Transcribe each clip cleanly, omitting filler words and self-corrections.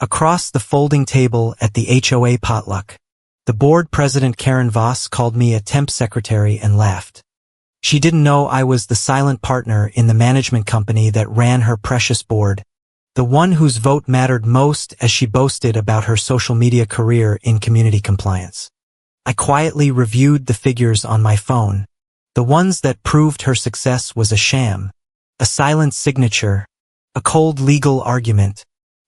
Across the folding table at the HOA potluck, the board president Karen Voss called me a temp secretary and laughed. She didn't know I was the silent partner in the management company that ran her precious board, the one whose vote mattered most as she boasted about her social media career in community compliance. I quietly reviewed the figures on my phone, the ones that proved her success was a sham, a silent signature, a cold legal argument,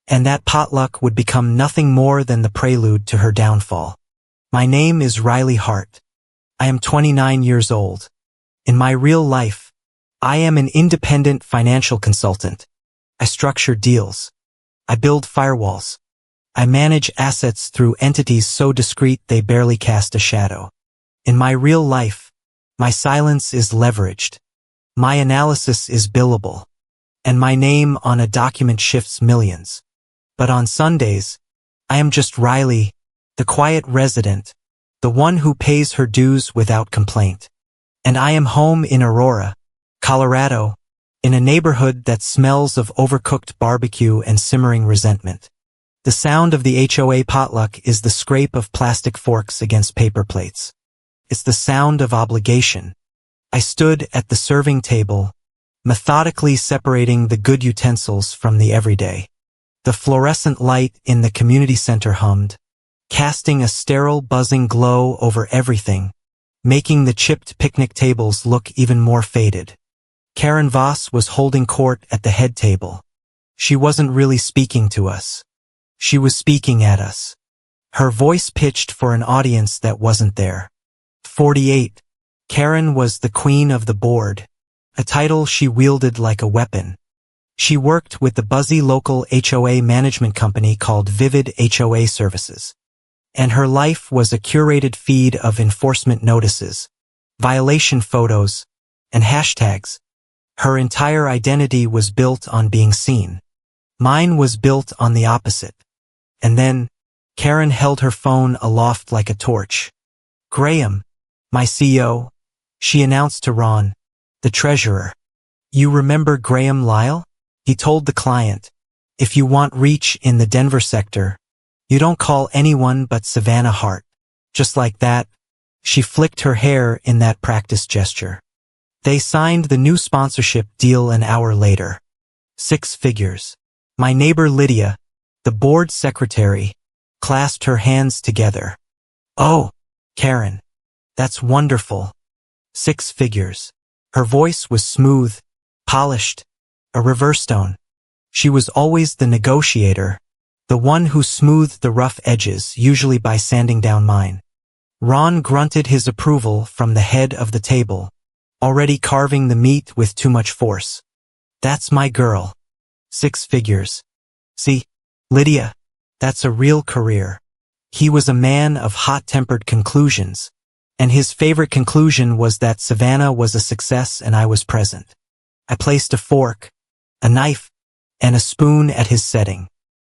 and that potluck would become nothing more than the prelude to her downfall. My name is Riley Hart. I am 29 years old. In my real life, I am an independent financial consultant. I structure deals. I build firewalls. I manage assets through entities so discreet they barely cast a shadow. In my real life, my silence is leveraged. My analysis is billable. And my name on a document shifts millions. But on Sundays, I am just Riley, the quiet resident, the one who pays her dues without complaint. And I am home in Aurora, Colorado, in a neighborhood that smells of overcooked barbecue and simmering resentment. The sound of the HOA potluck is the scrape of plastic forks against paper plates. It's the sound of obligation. I stood at the serving table, methodically separating the good utensils from the everyday. The fluorescent light in the community center hummed, casting a sterile buzzing glow over everything, making the chipped picnic tables look even more faded. Karen Voss was holding court at the head table. She wasn't really speaking to us. She was speaking at us. Her voice pitched for an audience that wasn't there. 48. Karen was the queen of the board, a title she wielded like a weapon. She worked with the buzzy local HOA management company called Vivid HOA Services. And her life was a curated feed of enforcement notices, violation photos, and hashtags. Her entire identity was built on being seen. Mine was built on the opposite. And then, Karen held her phone aloft like a torch. "Graham, my CEO," she announced to Ron, the treasurer. "You remember Graham Lyle? He told the client, if you want reach in the Denver sector, you don't call anyone but Savannah Hart." Just like that, she flicked her hair in that practice gesture. They signed the new sponsorship deal an hour later. 6 figures. My neighbor Lydia, the board secretary, clasped her hands together. "Oh, Karen, that's wonderful." 6 figures. Her voice was smooth, polished, a reverse tone. She was always the negotiator, the one who smoothed the rough edges, usually by sanding down mine. Ron grunted his approval from the head of the table, already carving the meat with too much force. "That's my girl." 6 figures. "See, Lydia, that's a real career." He was a man of hot-tempered conclusions, and his favorite conclusion was that Savannah was a success and I was present. I placed a fork, a knife, and a spoon at his setting.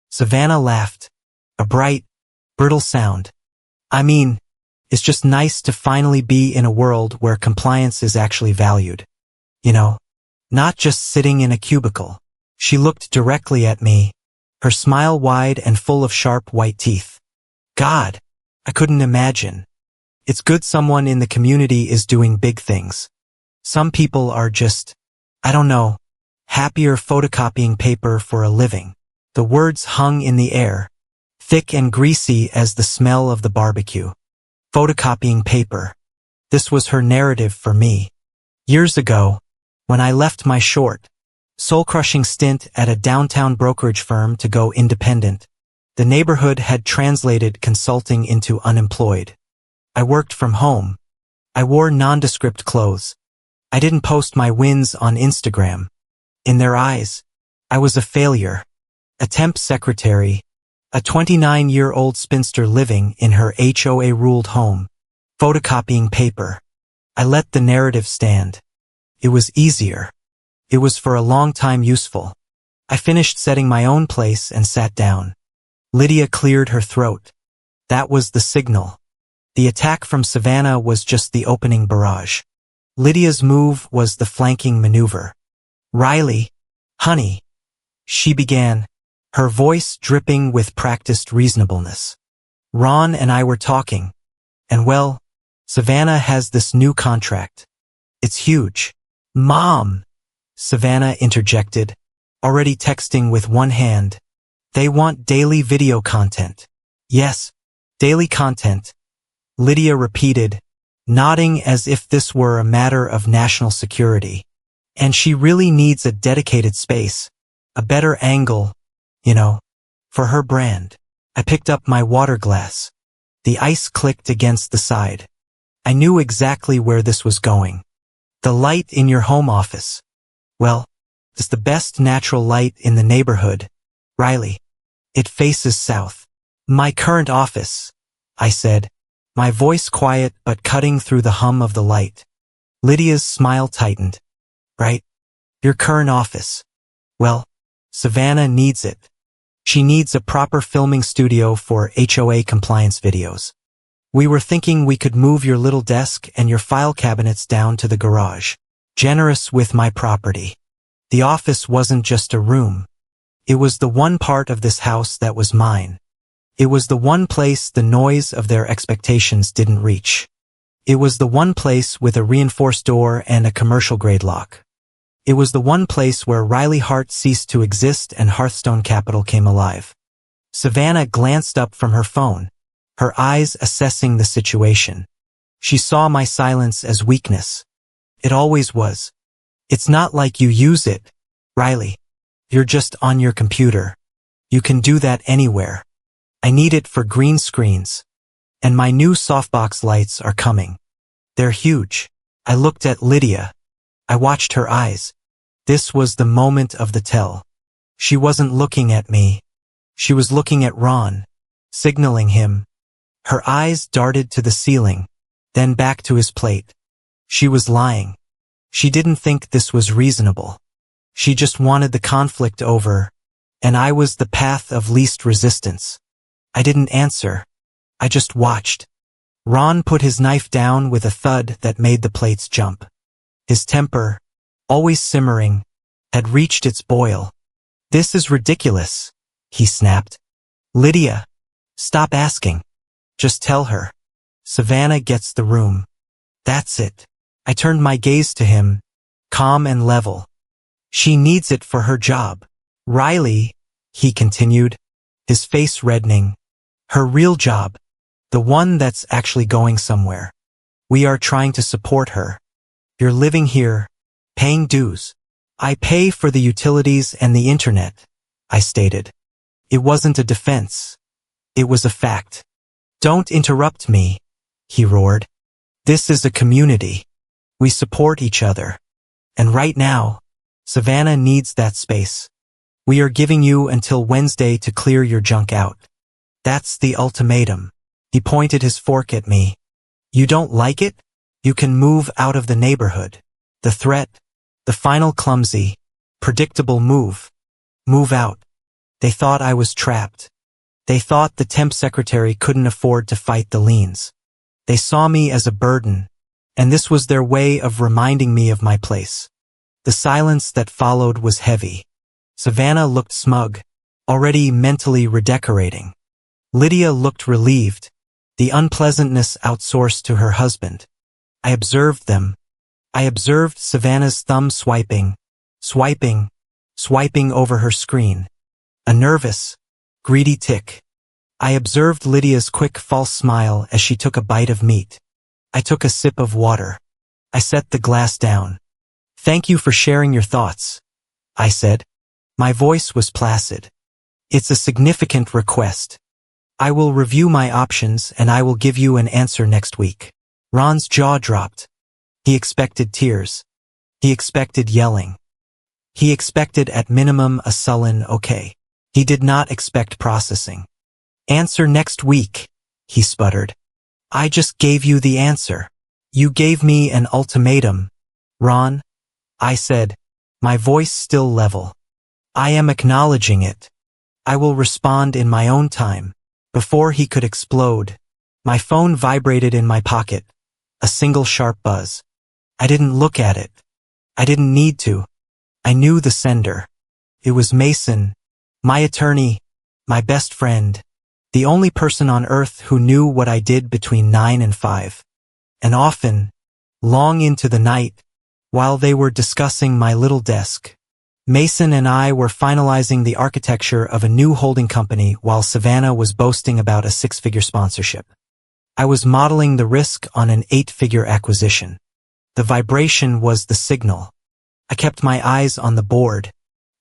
Savannah laughed, a bright, brittle sound. "I mean, it's just nice to finally be in a world where compliance is actually valued. You know, not just sitting in a cubicle." She looked directly at me, her smile wide and full of sharp white teeth. God, I couldn't imagine. It's good someone in the community is doing big things. Some people are just, I don't know, happier photocopying paper for a living. The words hung in the air, thick and greasy as the smell of the barbecue. Photocopying paper. This was her narrative for me. Years ago, when I left my short, soul-crushing stint at a downtown brokerage firm to go independent, the neighborhood had translated consulting into unemployed. I worked from home. I wore nondescript clothes. I didn't post my wins on Instagram. In their eyes, I was a failure. A temp secretary, a 29-year-old spinster living in her HOA-ruled home, photocopying paper. I let the narrative stand. It was easier. It was for a long time useful. I finished setting my own place and sat down. Lydia cleared her throat. That was the signal. The attack from Savannah was just the opening barrage. Lydia's move was the flanking maneuver. "Riley, honey," she began, her voice dripping with practiced reasonableness. Ron and I were talking, and well, Savannah has this new contract. It's huge. Mom, Savannah interjected, already texting with one hand. They want daily video content. Yes, daily content, Lydia repeated, nodding as if this were a matter of national security. And she really needs a dedicated space, a better angle, for her brand. I picked up my water glass. The ice clicked against the side. I knew exactly where this was going. The light in your home office. Well, it's the best natural light in the neighborhood, Riley. It faces south. My current office, I said, my voice quiet but cutting through the hum of the light. Lydia's smile tightened. Right? Your current office. Well, Savannah needs it. She needs a proper filming studio for HOA compliance videos. We were thinking we could move your little desk and your file cabinets down to the garage. Generous with my property. The office wasn't just a room. It was the one part of this house that was mine. It was the one place the noise of their expectations didn't reach. It was the one place with a reinforced door and a commercial-grade lock. It was the one place where Riley Hart ceased to exist and Hearthstone Capital came alive. Savannah glanced up from her phone, her eyes assessing the situation. She saw my silence as weakness. It always was. It's not like you use it, Riley. You're just on your computer. You can do that anywhere. I need it for green screens. And my new softbox lights are coming. They're huge. I looked at Lydia. I watched her eyes. This was the moment of the tell. She wasn't looking at me. She was looking at Ron, signaling him. Her eyes darted to the ceiling, then back to his plate. She was lying. She didn't think this was reasonable. She just wanted the conflict over, and I was the path of least resistance. I didn't answer. I just watched. Ron put his knife down with a thud that made the plates jump. His temper, always simmering, had reached its boil. This is ridiculous, he snapped. Lydia, stop asking. Just tell her. Savannah gets the room. That's it. I turned my gaze to him, calm and level. She needs it for her job. Riley, he continued, his face reddening. Her real job. The one that's actually going somewhere. We are trying to support her. You're living here, paying dues. I pay for the utilities and the internet, I stated. It wasn't a defense. It was a fact. Don't interrupt me, he roared. This is a community. We support each other. And right now, Savannah needs that space. We are giving you until Wednesday to clear your junk out. That's the ultimatum. He pointed his fork at me. You don't like it? You can move out of the neighborhood. The threat, the final clumsy, predictable move. Move out. They thought I was trapped. They thought the temp secretary couldn't afford to fight the liens. They saw me as a burden, and this was their way of reminding me of my place. The silence that followed was heavy. Savannah looked smug, already mentally redecorating. Lydia looked relieved, the unpleasantness outsourced to her husband. I observed them. I observed Savannah's thumb swiping over her screen. A nervous, greedy tick. I observed Lydia's quick false smile as she took a bite of meat. I took a sip of water. I set the glass down. Thank you for sharing your thoughts, I said. My voice was placid. It's a significant request. I will review my options and I will give you an answer next week. Ron's jaw dropped. He expected tears. He expected yelling. He expected at minimum a sullen okay. He did not expect processing. Answer next week, he sputtered. I just gave you the answer. You gave me an ultimatum. Ron, I said, my voice still level. I am acknowledging it. I will respond in my own time. Before he could explode, my phone vibrated in my pocket, a single sharp buzz. I didn't look at it. I didn't need to. I knew the sender. It was Mason, My attorney, my best friend, the only person on earth who knew what I did between 9 and 5. And often, long into the night, while they were discussing my little desk, Mason and I were finalizing the architecture of a new holding company while Savannah was boasting about a 6-figure sponsorship. I was modeling the risk on an 8-figure acquisition. The vibration was the signal. I kept my eyes on the board,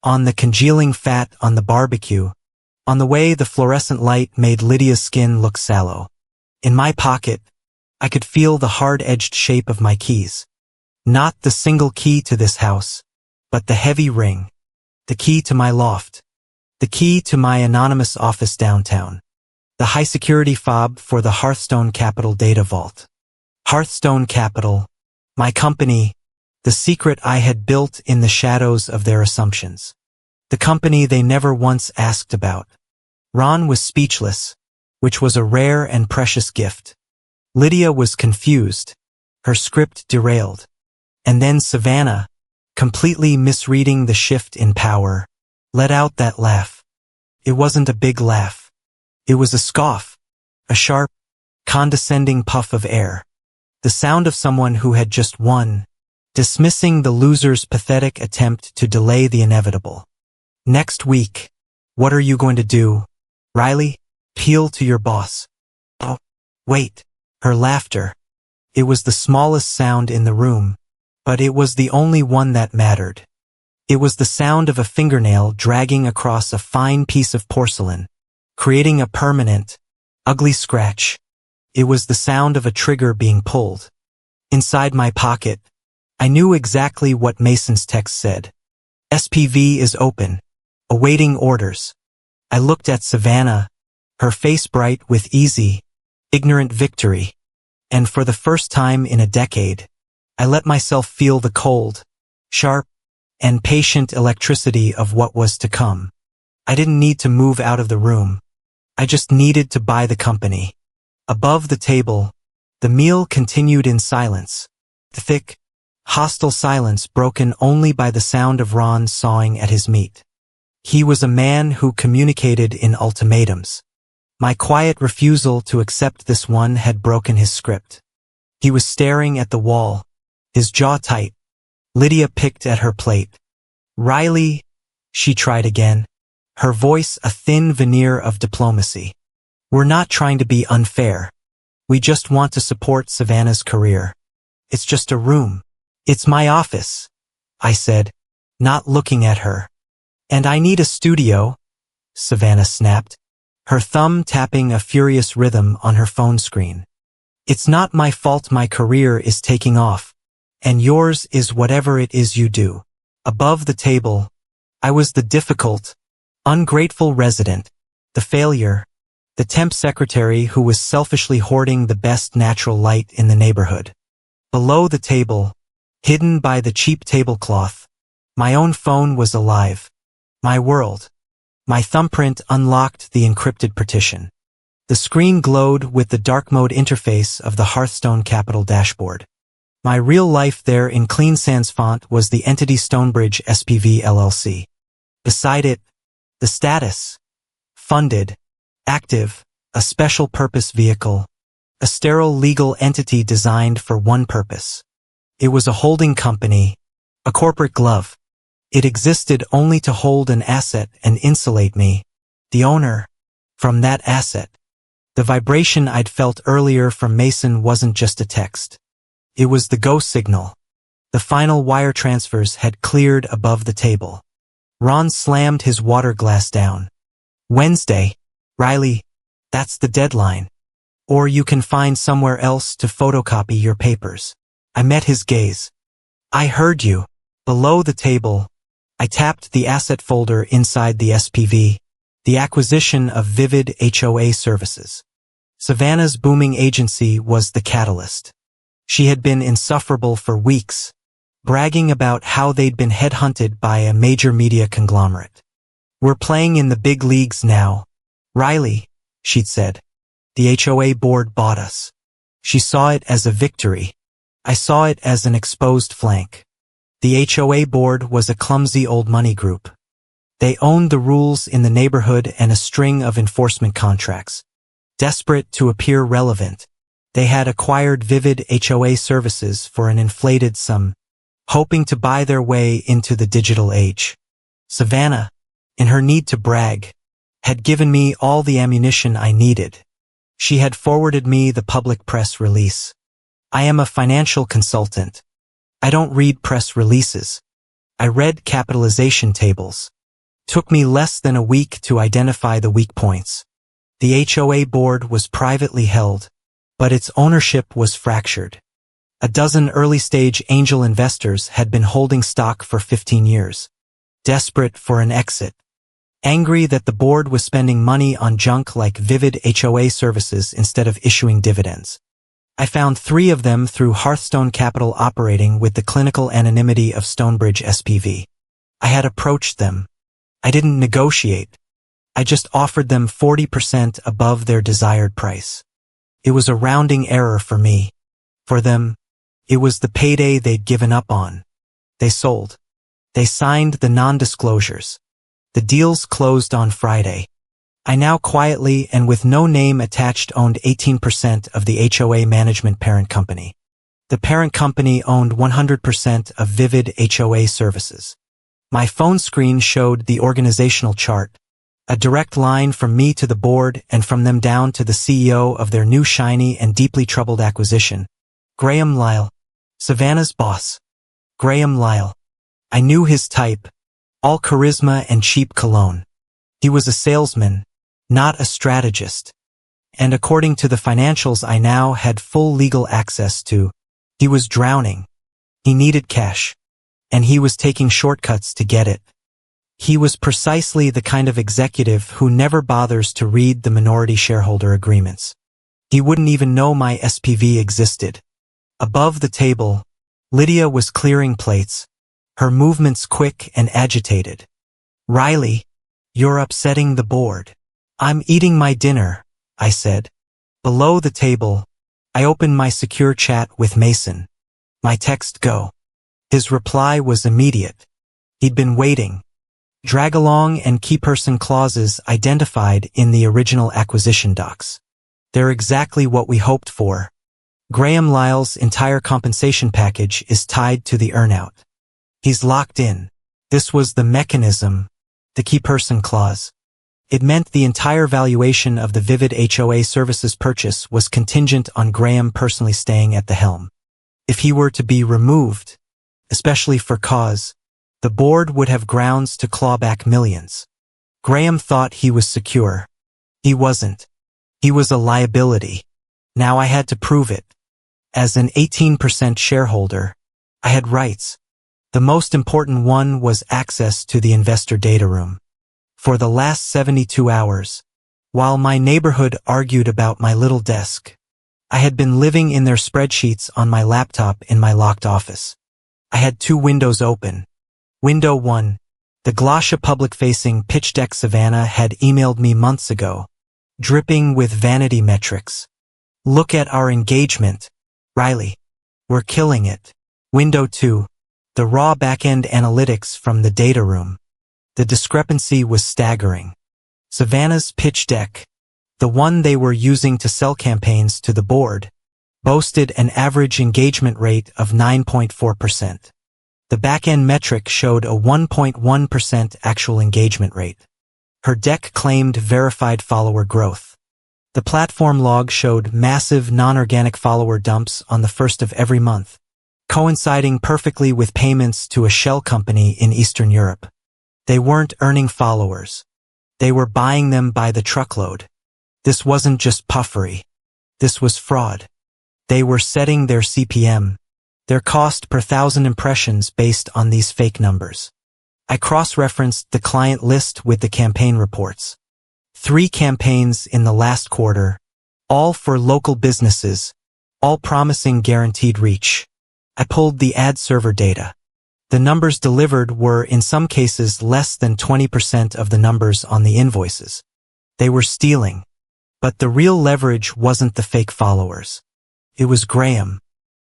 on the congealing fat on the barbecue, on the way the fluorescent light made Lydia's skin look sallow. In my pocket, I could feel the hard-edged shape of my keys. Not the single key to this house, but the heavy ring. The key to my loft. The key to my anonymous office downtown. The high-security fob for the Hearthstone Capital data vault. Hearthstone Capital, my company, the secret I had built in the shadows of their assumptions. The company they never once asked about. Ron was speechless, which was a rare and precious gift. Lydia was confused, her script derailed. And then Savannah, completely misreading the shift in power, let out that laugh. It wasn't a big laugh. It was a scoff, a sharp, condescending puff of air. The sound of someone who had just won, dismissing the loser's pathetic attempt to delay the inevitable. Next week, what are you going to do, Riley? Appeal to your boss. Oh, wait, her laughter. It was the smallest sound in the room, but it was the only one that mattered. It was the sound of a fingernail dragging across a fine piece of porcelain, creating a permanent, ugly scratch. It was the sound of a trigger being pulled. Inside my pocket, I knew exactly what Mason's text said. SPV is open, awaiting orders. I looked at Savannah, her face bright with easy, ignorant victory, and for the first time in a decade, I let myself feel the cold, sharp, and patient electricity of what was to come. I didn't need to move out of the room. I just needed to buy the company. Above the table, the meal continued in silence. The thick, hostile silence broken only by the sound of Ron sawing at his meat. He was a man who communicated in ultimatums. My quiet refusal to accept this one had broken his script. He was staring at the wall, his jaw tight. Lydia picked at her plate. Riley, she tried again, her voice a thin veneer of diplomacy. We're not trying to be unfair. We just want to support Savannah's career. It's just a room. It's my office, I said, not looking at her. And I need a studio, Savannah snapped, her thumb tapping a furious rhythm on her phone screen. It's not my fault my career is taking off, and yours is whatever it is you do. Above the table, I was the difficult, ungrateful resident, the failure, the temp secretary who was selfishly hoarding the best natural light in the neighborhood. Below the table, hidden by the cheap tablecloth, my own phone was alive. My world. My thumbprint unlocked the encrypted partition. The screen glowed with the dark mode interface of the Hearthstone Capital dashboard. My real life there in clean sans font was the entity Stonebridge SPV LLC. Beside it, the status. Funded. Active. A special purpose vehicle. A sterile legal entity designed for one purpose. It was a holding company. A corporate glove. It existed only to hold an asset and insulate me, the owner, from that asset. The vibration I'd felt earlier from Mason wasn't just a text. It was the go signal. The final wire transfers had cleared above the table. Ron slammed his water glass down. Wednesday, Riley, that's the deadline. Or you can find somewhere else to photocopy your papers. I met his gaze. I heard you. Below the table, I tapped the asset folder inside the SPV, the acquisition of Vivid HOA services. Savannah's booming agency was the catalyst. She had been insufferable for weeks, bragging about how they'd been headhunted by a major media conglomerate. We're playing in the big leagues now, Riley, she'd said. The HOA board bought us. She saw it as a victory. I saw it as an exposed flank. The HOA board was a clumsy old money group. They owned the rules in the neighborhood and a string of enforcement contracts. Desperate to appear relevant, they had acquired Vivid HOA services for an inflated sum, hoping to buy their way into the digital age. Savannah, in her need to brag, had given me all the ammunition I needed. She had forwarded me the public press release. I am a financial consultant. I don't read press releases. I read capitalization tables. Took me less than a week to identify the weak points. The HOA board was privately held, but its ownership was fractured. A dozen early-stage angel investors had been holding stock for 15 years, desperate for an exit. Angry that the board was spending money on junk like Vivid HOA services instead of issuing dividends. I found 3 of them through Hearthstone Capital operating with the clinical anonymity of Stonebridge SPV. I had approached them. I didn't negotiate. I just offered them 40% above their desired price. It was a rounding error for me. For them, it was the payday they'd given up on. They sold. They signed the non-disclosures. The deals closed on Friday. I now quietly and with no name attached owned 18% of the HOA management parent company. The parent company owned 100% of Vivid HOA services. My phone screen showed the organizational chart, a direct line from me to the board and from them down to the CEO of their new shiny and deeply troubled acquisition. Graham Lyle, Savannah's boss. Graham Lyle. I knew his type, all charisma and cheap cologne. He was a salesman, not a strategist. And according to the financials I now had full legal access to, he was drowning. He needed cash. And he was taking shortcuts to get it. He was precisely the kind of executive who never bothers to read the minority shareholder agreements. He wouldn't even know my SPV existed. Above the table, Lydia was clearing plates, her movements quick and agitated. Riley, you're upsetting the board. I'm eating my dinner, I said. Below the table, I opened my secure chat with Mason. My text go. His reply was immediate. He'd been waiting. Drag along and key person clauses identified in the original acquisition docs. They're exactly what we hoped for. Graham Lyle's entire compensation package is tied to the earnout. He's locked in. This was the mechanism, the key person clause. It meant the entire valuation of the Vivid HOA services purchase was contingent on Graham personally staying at the helm. If he were to be removed, especially for cause, the board would have grounds to claw back millions. Graham thought he was secure. He wasn't. He was a liability. Now I had to prove it. As an 18% shareholder, I had rights. The most important one was access to the investor data room. For the last 72 hours, while my neighborhood argued about my little desk, I had been living in their spreadsheets on my laptop in my locked office. I had 2 windows open. Window 1, the Glossa public-facing pitch deck Savannah had emailed me months ago, dripping with vanity metrics. Look at our engagement, Riley. We're killing it. Window 2, the raw back-end analytics from the data room. The discrepancy was staggering. Savannah's pitch deck, the one they were using to sell campaigns to the board, boasted an average engagement rate of 9.4%. The back-end metric showed a 1.1% actual engagement rate. Her deck claimed verified follower growth. The platform log showed massive non-organic follower dumps on the 1st of every month, coinciding perfectly with payments to a shell company in Eastern Europe. They weren't earning followers. They were buying them by the truckload. This wasn't just puffery. This was fraud. They were setting their CPM, their cost per 1,000 impressions based on these fake numbers. I cross-referenced the client list with the campaign reports. 3 campaigns in the last quarter, all for local businesses, all promising guaranteed reach. I pulled the ad server data. The numbers delivered were in some cases less than 20% of the numbers on the invoices. They were stealing. But the real leverage wasn't the fake followers. It was Graham.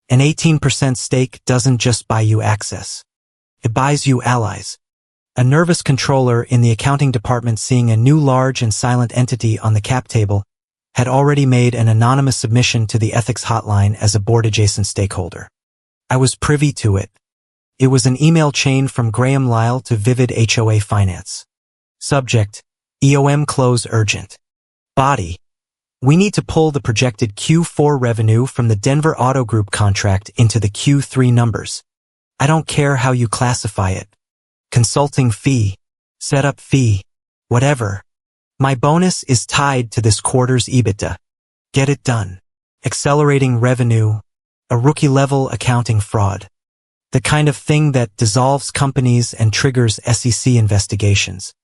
An 18% stake doesn't just buy you access. It buys you allies. A nervous controller in the accounting department, seeing a new large and silent entity on the cap table, had already made an anonymous submission to the ethics hotline as a board-adjacent stakeholder. I was privy to it. It was an email chain from Graham Lyle to Vivid HOA Finance. Subject: EOM close urgent. Body: we need to pull the projected Q4 revenue from the Denver Auto Group contract into the Q3 numbers. I don't care how you classify it. Consulting fee, setup fee, whatever. My bonus is tied to this quarter's EBITDA. Get it done. Accelerating revenue, a rookie-level accounting fraud. The kind of thing that dissolves companies and triggers SEC investigations.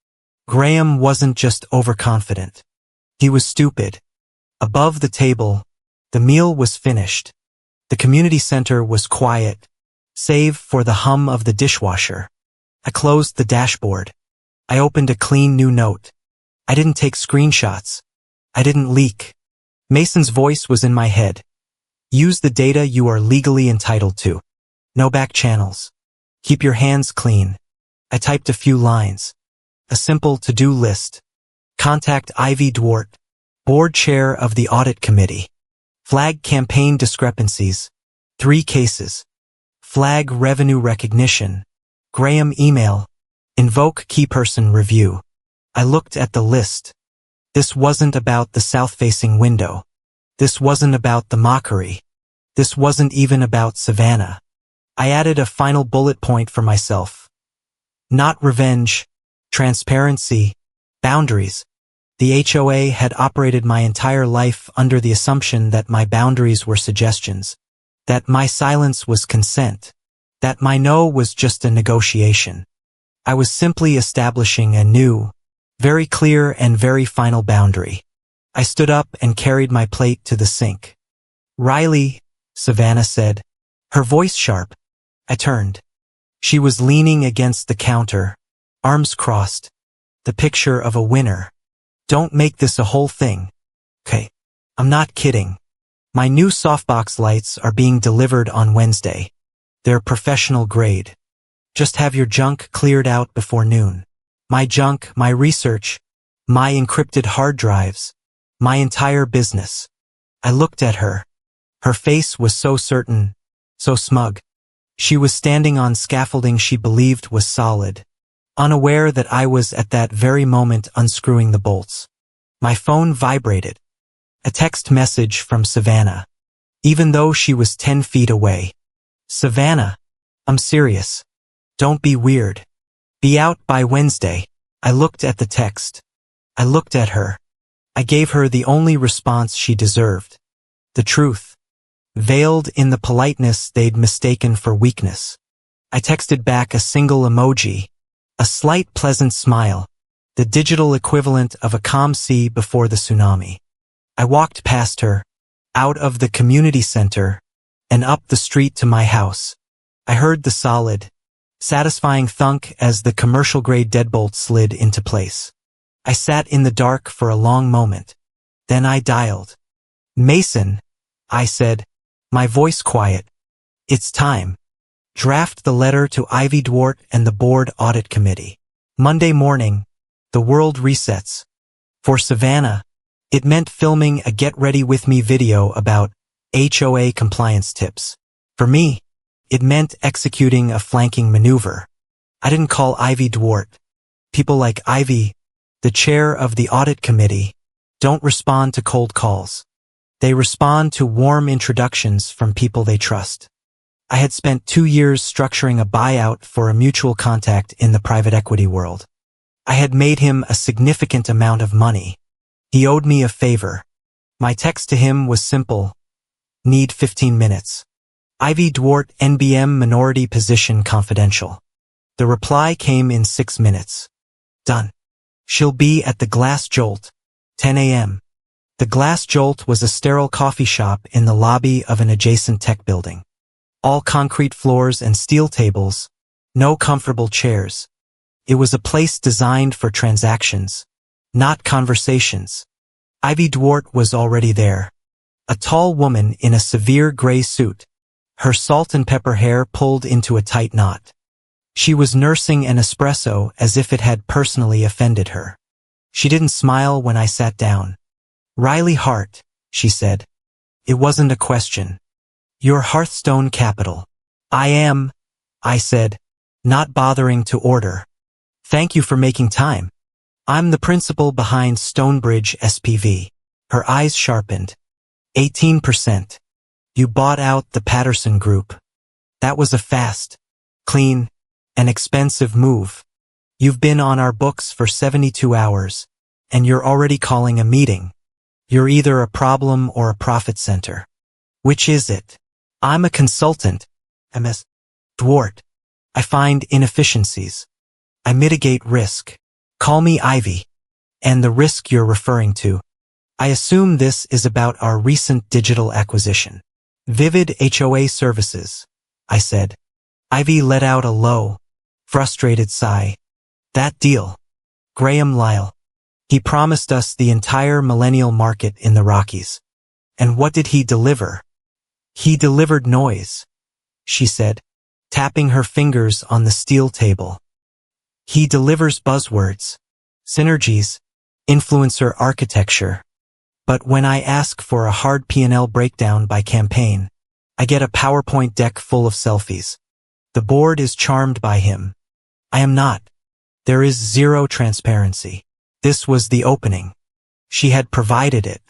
Graham wasn't just overconfident. He was stupid. Above the table, the meal was finished. The community center was quiet, save for the hum of the dishwasher. I closed the dashboard. I opened a clean new note. I didn't take screenshots. I didn't leak. Mason's voice was in my head. Use the data you are legally entitled to. No back channels. Keep your hands clean. I typed a few lines. A simple to-do list. Contact Ivy Dwart, board chair of the audit committee. Flag campaign discrepancies. 3 cases. Flag revenue recognition. Graham email. Invoke keyperson review. I looked at the list. This wasn't about the south-facing window. This wasn't about the mockery. This wasn't even about Savannah. I added a final bullet point for myself. Not revenge, transparency, boundaries. The HOA had operated my entire life under the assumption that my boundaries were suggestions, that my silence was consent, that my no was just a negotiation. I was simply establishing a new, very clear and very final boundary. I stood up and carried my plate to the sink. Riley, Savannah said, her voice sharp. I turned. She was leaning against the counter, arms crossed, the picture of a winner. Don't make this a whole thing. Okay, I'm not kidding. My new softbox lights are being delivered on Wednesday. They're professional grade. Just have your junk cleared out before noon. My junk, my research, my encrypted hard drives, my entire business. I looked at her. Her face was so certain, so smug. She was standing on scaffolding she believed was solid, unaware that I was at that very moment unscrewing the bolts. My phone vibrated. A text message from Savannah, even though she was 10 feet away. Savannah, I'm serious. Don't be weird. Be out by Wednesday. I looked at the text. I looked at her. I gave her the only response she deserved. The truth. Veiled in the politeness they'd mistaken for weakness. I texted back a single emoji. A slight pleasant smile. The digital equivalent of a calm sea before the tsunami. I walked past her, out of the community center, and up the street to my house. I heard the solid, satisfying thunk as the commercial-grade deadbolt slid into place. I sat in the dark for a long moment. Then I dialed. Mason, I said, my voice quiet. It's time. Draft the letter to Ivy Dwart and the board audit committee. Monday morning, the world resets. For Savannah, it meant filming a Get Ready With Me video about HOA compliance tips. For me, it meant executing a flanking maneuver. I didn't call Ivy Dwart. People like Ivy, the chair of the audit committee, don't respond to cold calls. They respond to warm introductions from people they trust. I had spent 2 years structuring a buyout for a mutual contact in the private equity world. I had made him a significant amount of money. He owed me a favor. My text to him was simple. Need 15 minutes. Ivy Dwart NBM minority position confidential. The reply came in 6 minutes. Done. She'll be at the Glass Jolt, 10 a.m. The Glass Jolt was a sterile coffee shop in the lobby of an adjacent tech building. All concrete floors and steel tables, no comfortable chairs. It was a place designed for transactions, not conversations. Ivy Dwart was already there. A tall woman in a severe gray suit, her salt and pepper hair pulled into a tight knot. She was nursing an espresso as if it had personally offended her. She didn't smile when I sat down. Riley Hart, she said. It wasn't a question. Your Hearthstone Capital. I am, I said, not bothering to order. Thank you for making time. I'm the principal behind Stonebridge SPV. Her eyes sharpened. 18%. You bought out the Patterson Group. That was a fast, clean, and expensive move. You've been on our books for 72 hours, and you're already calling a meeting. You're either a problem or a profit center. Which is it? I'm a consultant, MS. Dwart. I find inefficiencies. I mitigate risk. Call me Ivy. And the risk you're referring to. I assume this is about our recent digital acquisition. Vivid HOA Services, I said. Ivy let out a low, frustrated sigh. That deal. Graham Lyle. He promised us the entire millennial market in the Rockies. And what did he deliver? He delivered noise, she said, tapping her fingers on the steel table. He delivers buzzwords, synergies, influencer architecture. But when I ask for a hard P&L breakdown by campaign, I get a PowerPoint deck full of selfies. The board is charmed by him. I am not. There is zero transparency. This was the opening. She had provided it.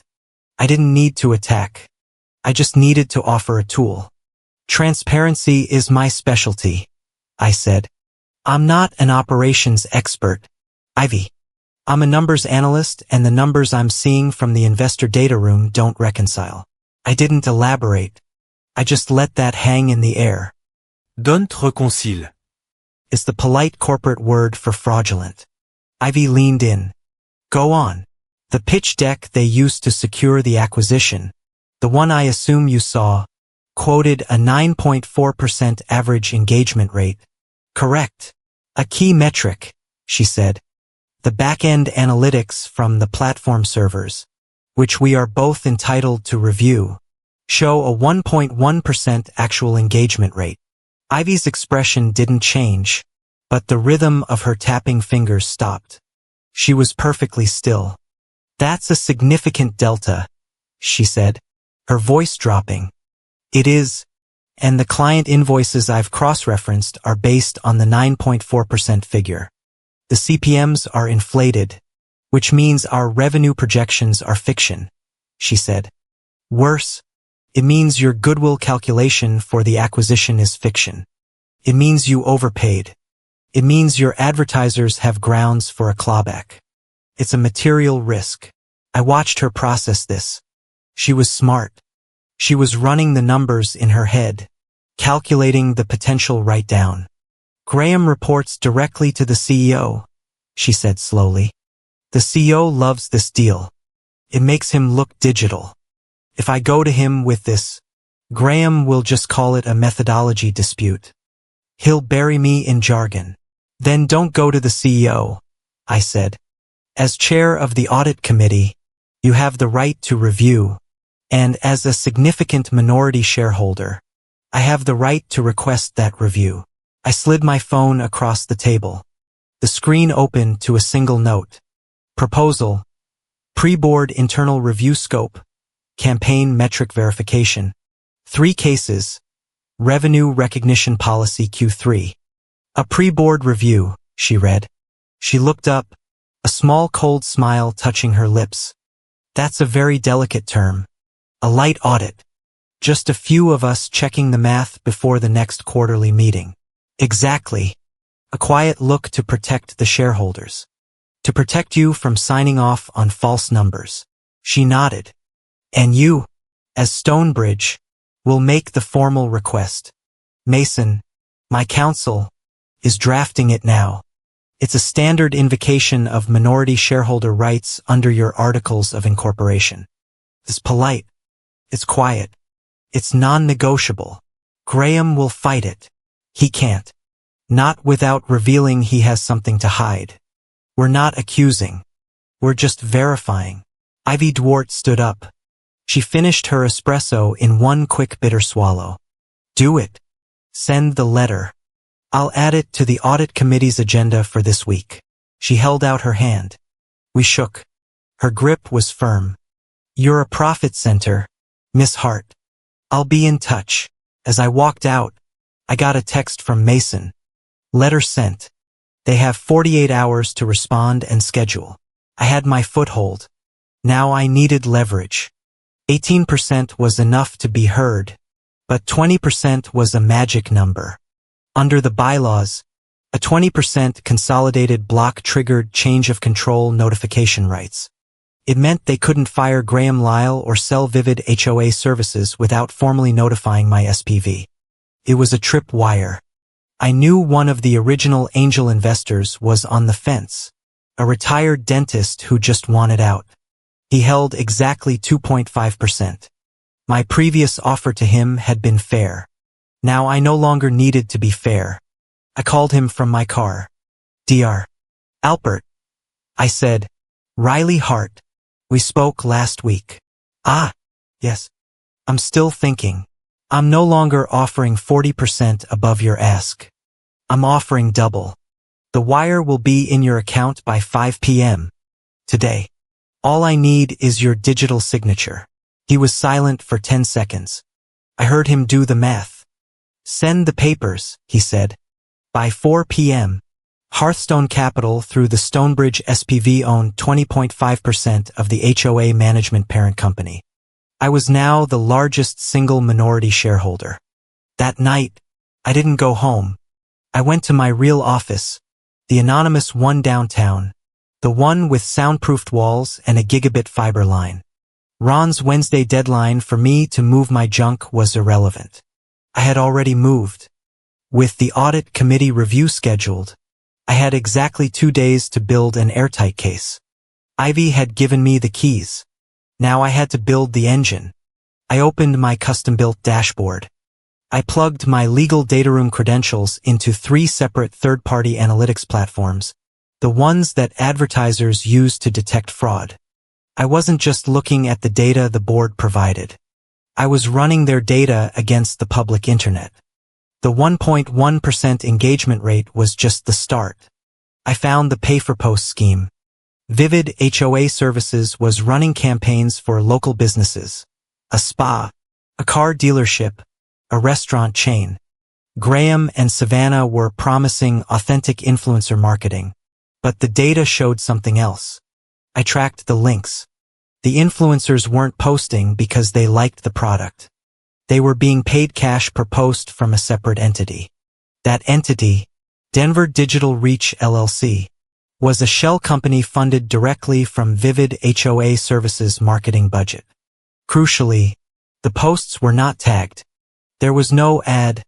I didn't need to attack. I just needed to offer a tool. Transparency is my specialty, I said. I'm not an operations expert, Ivy. I'm a numbers analyst, and the numbers I'm seeing from the investor data room don't reconcile. I didn't elaborate. I just let that hang in the air. Don't reconcile is the polite corporate word for fraudulent. Ivy leaned in. Go on. The pitch deck they used to secure the acquisition, the one I assume you saw, quoted a 9.4% average engagement rate. Correct. A key metric, she said. The back-end analytics from the platform servers, which we are both entitled to review, show a 1.1% actual engagement rate. Ivy's expression didn't change, but the rhythm of her tapping fingers stopped. She was perfectly still. That's a significant delta, she said, her voice dropping. It is, and the client invoices I've cross-referenced are based on the 9.4% figure. The CPMs are inflated, which means our revenue projections are fiction, she said. Worse, it means your goodwill calculation for the acquisition is fiction. It means you overpaid. It means your advertisers have grounds for a clawback. It's a material risk. I watched her process this. She was smart. She was running the numbers in her head, calculating the potential write-down. Graham reports directly to the CEO, she said slowly. The CEO loves this deal. It makes him look digital. If I go to him with this, Graham will just call it a methodology dispute. He'll bury me in jargon. Then don't go to the CEO, I said. As chair of the audit committee, you have the right to review, and as a significant minority shareholder, I have the right to request that review. I slid my phone across the table. The screen opened to a single note. Proposal. Pre-board internal review scope. Campaign metric verification. 3 cases. Revenue recognition policy Q3. A pre-board review, she read. She looked up, a small cold smile touching her lips. That's a very delicate term. A light audit. Just a few of us checking the math before the next quarterly meeting. Exactly. A quiet look to protect the shareholders. To protect you from signing off on false numbers. She nodded. And you, as Stonebridge, will make the formal request. Mason, my counsel, is drafting it now. It's a standard invocation of minority shareholder rights under your articles of incorporation. It's polite. It's quiet. It's non-negotiable. Graham will fight it. He can't. Not without revealing he has something to hide. We're not accusing. We're just verifying. Ivy Dwart stood up. She finished her espresso in one quick bitter swallow. Do it. Send the letter. I'll add it to the audit committee's agenda for this week. She held out her hand. We shook. Her grip was firm. You're a profit center, Miss Hart. I'll be in touch. As I walked out, I got a text from Mason. Letter sent. They have 48 hours to respond and schedule. I had my foothold. Now I needed leverage. 18% was enough to be heard, but 20% was a magic number. Under the bylaws, a 20% consolidated block triggered change of control notification rights. It meant they couldn't fire Graham Lyle or sell Vivid HOA services without formally notifying my SPV. It was a tripwire. I knew one of the original angel investors was on the fence, a retired dentist who just wanted out. He held exactly 2.5%. My previous offer to him had been fair. Now I no longer needed to be fair. I called him from my car. Dr. Alpert. I said, Riley Hart. We spoke last week. Ah, yes. I'm still thinking. I'm no longer offering 40% above your ask. I'm offering double. The wire will be in your account by 5 p.m. today. All I need is your digital signature. He was silent for 10 seconds. I heard him do the math. Send the papers, he said. By 4 p.m. Hearthstone Capital through the Stonebridge SPV owned 20.5% of the HOA management parent company. I was now the largest single minority shareholder. That night, I didn't go home. I went to my real office, the anonymous one downtown, the one with soundproofed walls and a gigabit fiber line. Ron's Wednesday deadline for me to move my junk was irrelevant. I had already moved. With the audit committee review scheduled, I had exactly 2 days to build an airtight case. Ivy had given me the keys. Now I had to build the engine. I opened my custom-built dashboard. I plugged my legal data room credentials into 3 separate third-party analytics platforms, the ones that advertisers use to detect fraud. I wasn't just looking at the data the board provided. I was running their data against the public internet. The 1.1% engagement rate was just the start. I found the pay-for-post scheme. Vivid HOA Services was running campaigns for local businesses, a spa, a car dealership, a restaurant chain. Graham and Savannah were promising authentic influencer marketing, but the data showed something else. I tracked the links. The influencers weren't posting because they liked the product. They were being paid cash per post from a separate entity. That entity, Denver Digital Reach LLC, was a shell company funded directly from Vivid HOA Services' marketing budget. Crucially, the posts were not tagged. There was no ad,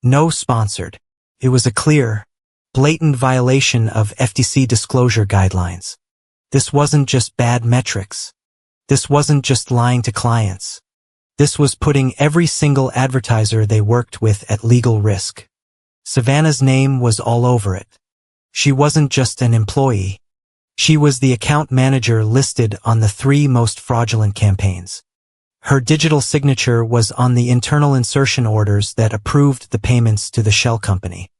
no sponsored. It was a clear, blatant violation of FTC disclosure guidelines. This wasn't just bad metrics. This wasn't just lying to clients. This was putting every single advertiser they worked with at legal risk. Savannah's name was all over it. She wasn't just an employee. She was the account manager listed on the 3 most fraudulent campaigns. Her digital signature was on the internal insertion orders that approved the payments to the shell company.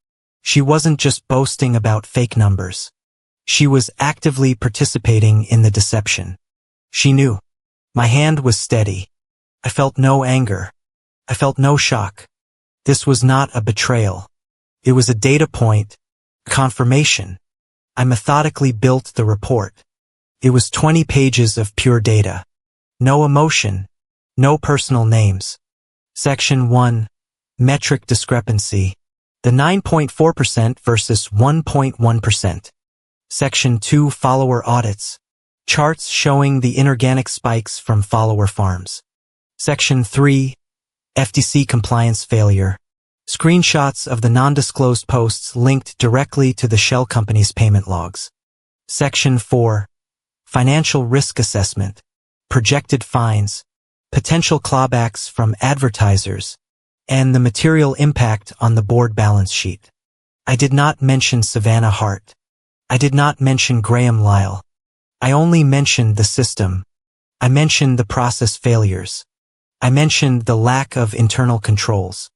She wasn't just boasting about fake numbers. She was actively participating in the deception. She knew. My hand was steady. I felt no anger. I felt no shock. This was not a betrayal. It was a data point, a confirmation. I methodically built the report. It was 20 pages of pure data. No emotion, no personal names. Section 1. Metric discrepancy. The 9.4% versus 1.1%. Section 2. Follower audits. Charts showing the inorganic spikes from follower farms. Section 3. FTC compliance failure. Screenshots of the non-disclosed posts linked directly to the shell company's payment logs. Section 4. Financial risk assessment. Projected fines, potential clawbacks from advertisers, and the material impact on the board balance sheet. I did not mention Savannah Hart. I did not mention Graham Lyle. I only mentioned the system. I mentioned the process failures. I mentioned the lack of internal controls.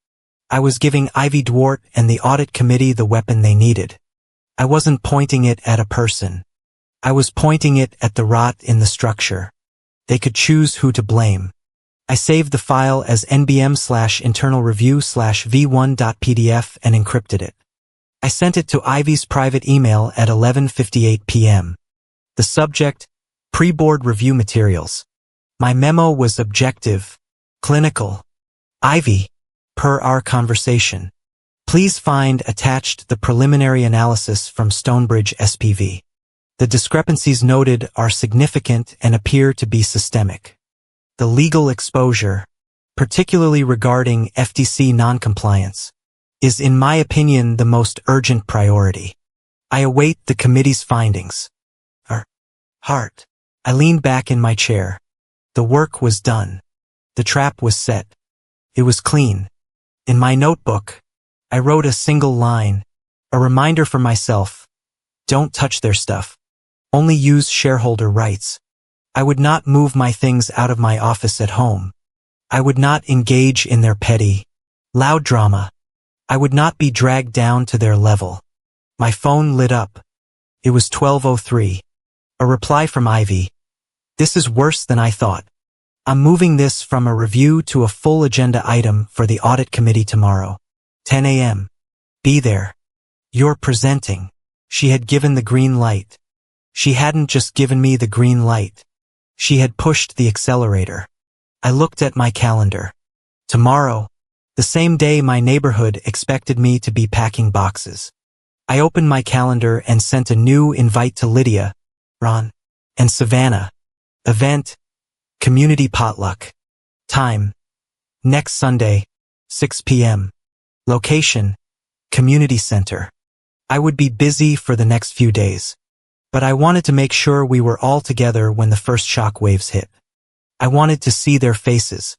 I was giving Ivy Dwart and the audit committee the weapon they needed. I wasn't pointing it at a person. I was pointing it at the rot in the structure. They could choose who to blame. I saved the file as nbm/internal-review/v1.pdf and encrypted it. I sent it to Ivy's private email at 11:58 p.m. The subject, pre-board review materials. My memo was objective, clinical. Ivy, per our conversation. Please find attached the preliminary analysis from Stonebridge SPV. The discrepancies noted are significant and appear to be systemic. The legal exposure, particularly regarding FTC noncompliance, is in my opinion the most urgent priority. I await the committee's findings. Heart. I leaned back in my chair. The work was done. The trap was set. It was clean. In my notebook, I wrote a single line, a reminder for myself. Don't touch their stuff. Only use shareholder rights. I would not move my things out of my office at home. I would not engage in their petty, loud drama. I would not be dragged down to their level. My phone lit up. It was 12:03. A reply from Ivy. This is worse than I thought. I'm moving this from a review to a full agenda item for the audit committee tomorrow. 10 a.m. Be there. You're presenting. She had given the green light. She hadn't just given me the green light. She had pushed the accelerator. I looked at my calendar. Tomorrow, the same day my neighborhood expected me to be packing boxes. I opened my calendar and sent a new invite to Lydia, Ron, and Savannah. Event, community potluck. Time, next Sunday, 6 p.m. Location, community center. I would be busy for the next few days, but I wanted to make sure we were all together when the first shock waves hit. I wanted to see their faces.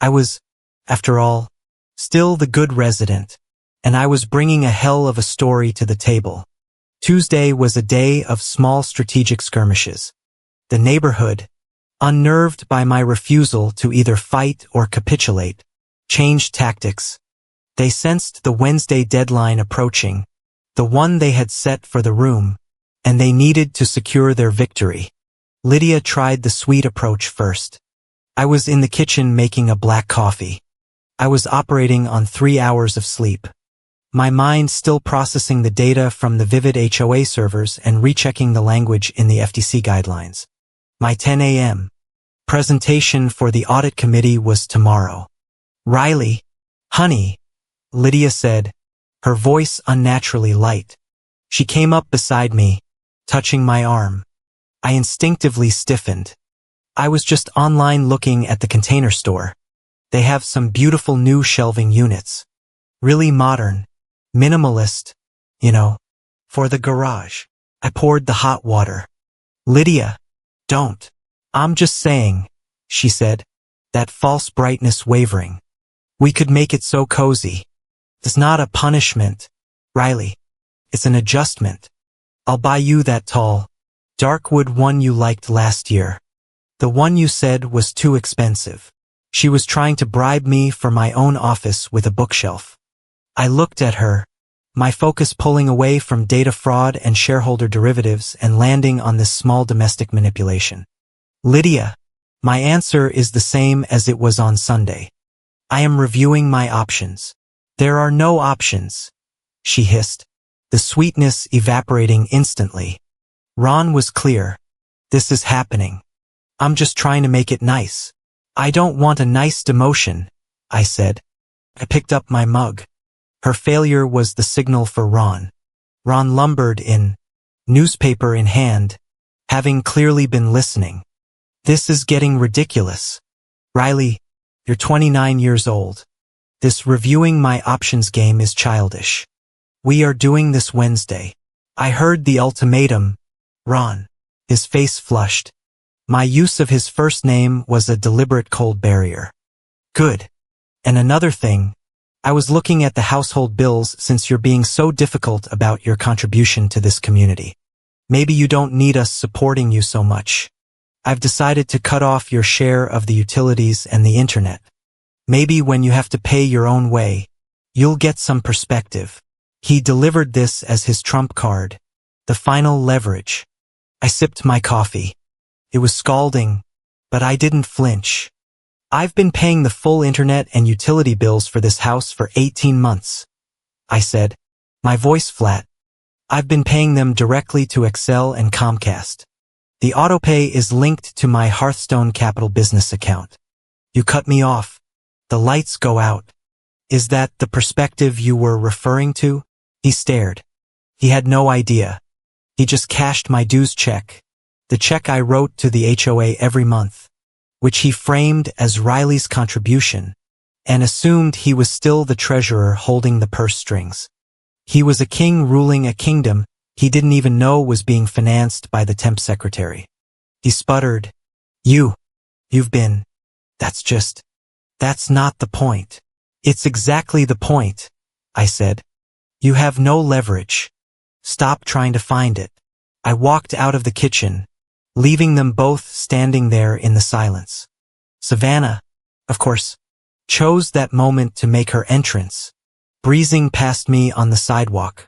I was, after all, still the good resident, and I was bringing a hell of a story to the table. Tuesday was a day of small strategic skirmishes. The neighborhood, unnerved by my refusal to either fight or capitulate, changed tactics. They sensed the Wednesday deadline approaching, the one they had set for the room, and they needed to secure their victory. Lydia tried the sweet approach first. I was in the kitchen making a black coffee. I was operating on 3 hours of sleep. My mind still processing the data from the vivid HOA servers and rechecking the language in the FTC guidelines. My 10 a.m. presentation for the audit committee was tomorrow. Riley, honey, Lydia said, her voice unnaturally light. She came up beside me, touching my arm. I instinctively stiffened. I was just online looking at the Container Store. They have some beautiful new shelving units. Really modern. Minimalist, you know, for the garage. I poured the hot water. Lydia, don't. I'm just saying, she said, that false brightness wavering. We could make it so cozy. It's not a punishment, Riley. It's an adjustment. I'll buy you that tall, dark wood one you liked last year. The one you said was too expensive. She was trying to bribe me for my own office with a bookshelf. I looked at her, my focus pulling away from data fraud and shareholder derivatives and landing on this small domestic manipulation. Lydia, my answer is the same as it was on Sunday. I am reviewing my options. There are no options, she hissed, the sweetness evaporating instantly. Ron was clear. This is happening. I'm just trying to make it nice. I don't want a nice demotion, I said. I picked up my mug. Her failure was the signal for Ron. Ron lumbered in, newspaper in hand, having clearly been listening. This is getting ridiculous. Riley, you're 29 years old. This reviewing my options game is childish. We are doing this Wednesday. I heard the ultimatum. Ron. His face flushed. My use of his first name was a deliberate cold barrier. Good. And another thing, I was looking at the household bills since you're being so difficult about your contribution to this community. Maybe you don't need us supporting you so much. I've decided to cut off your share of the utilities and the internet. Maybe when you have to pay your own way, You'll get some perspective. He delivered this as his trump card. The final leverage. I sipped my coffee. It was scalding, but I didn't flinch. I've been paying the full internet and utility bills for this house for 18 months. I said, my voice flat. I've been paying them directly to Excel and Comcast. The autopay is linked to my Hearthstone Capital business account. You cut me off. The lights go out. Is that the perspective you were referring to? He stared. He had no idea. He just cashed my dues check, the check I wrote to the HOA every month, which he framed as Riley's contribution, and assumed he was still the treasurer holding the purse strings. He was a king ruling a kingdom he didn't even know was being financed by the temp secretary. He sputtered, You've been, that's not the point. It's exactly the point, I said. You have no leverage. Stop trying to find it. I walked out of the kitchen, leaving them both standing there in the silence. Savannah, of course, chose that moment to make her entrance, breezing past me on the sidewalk.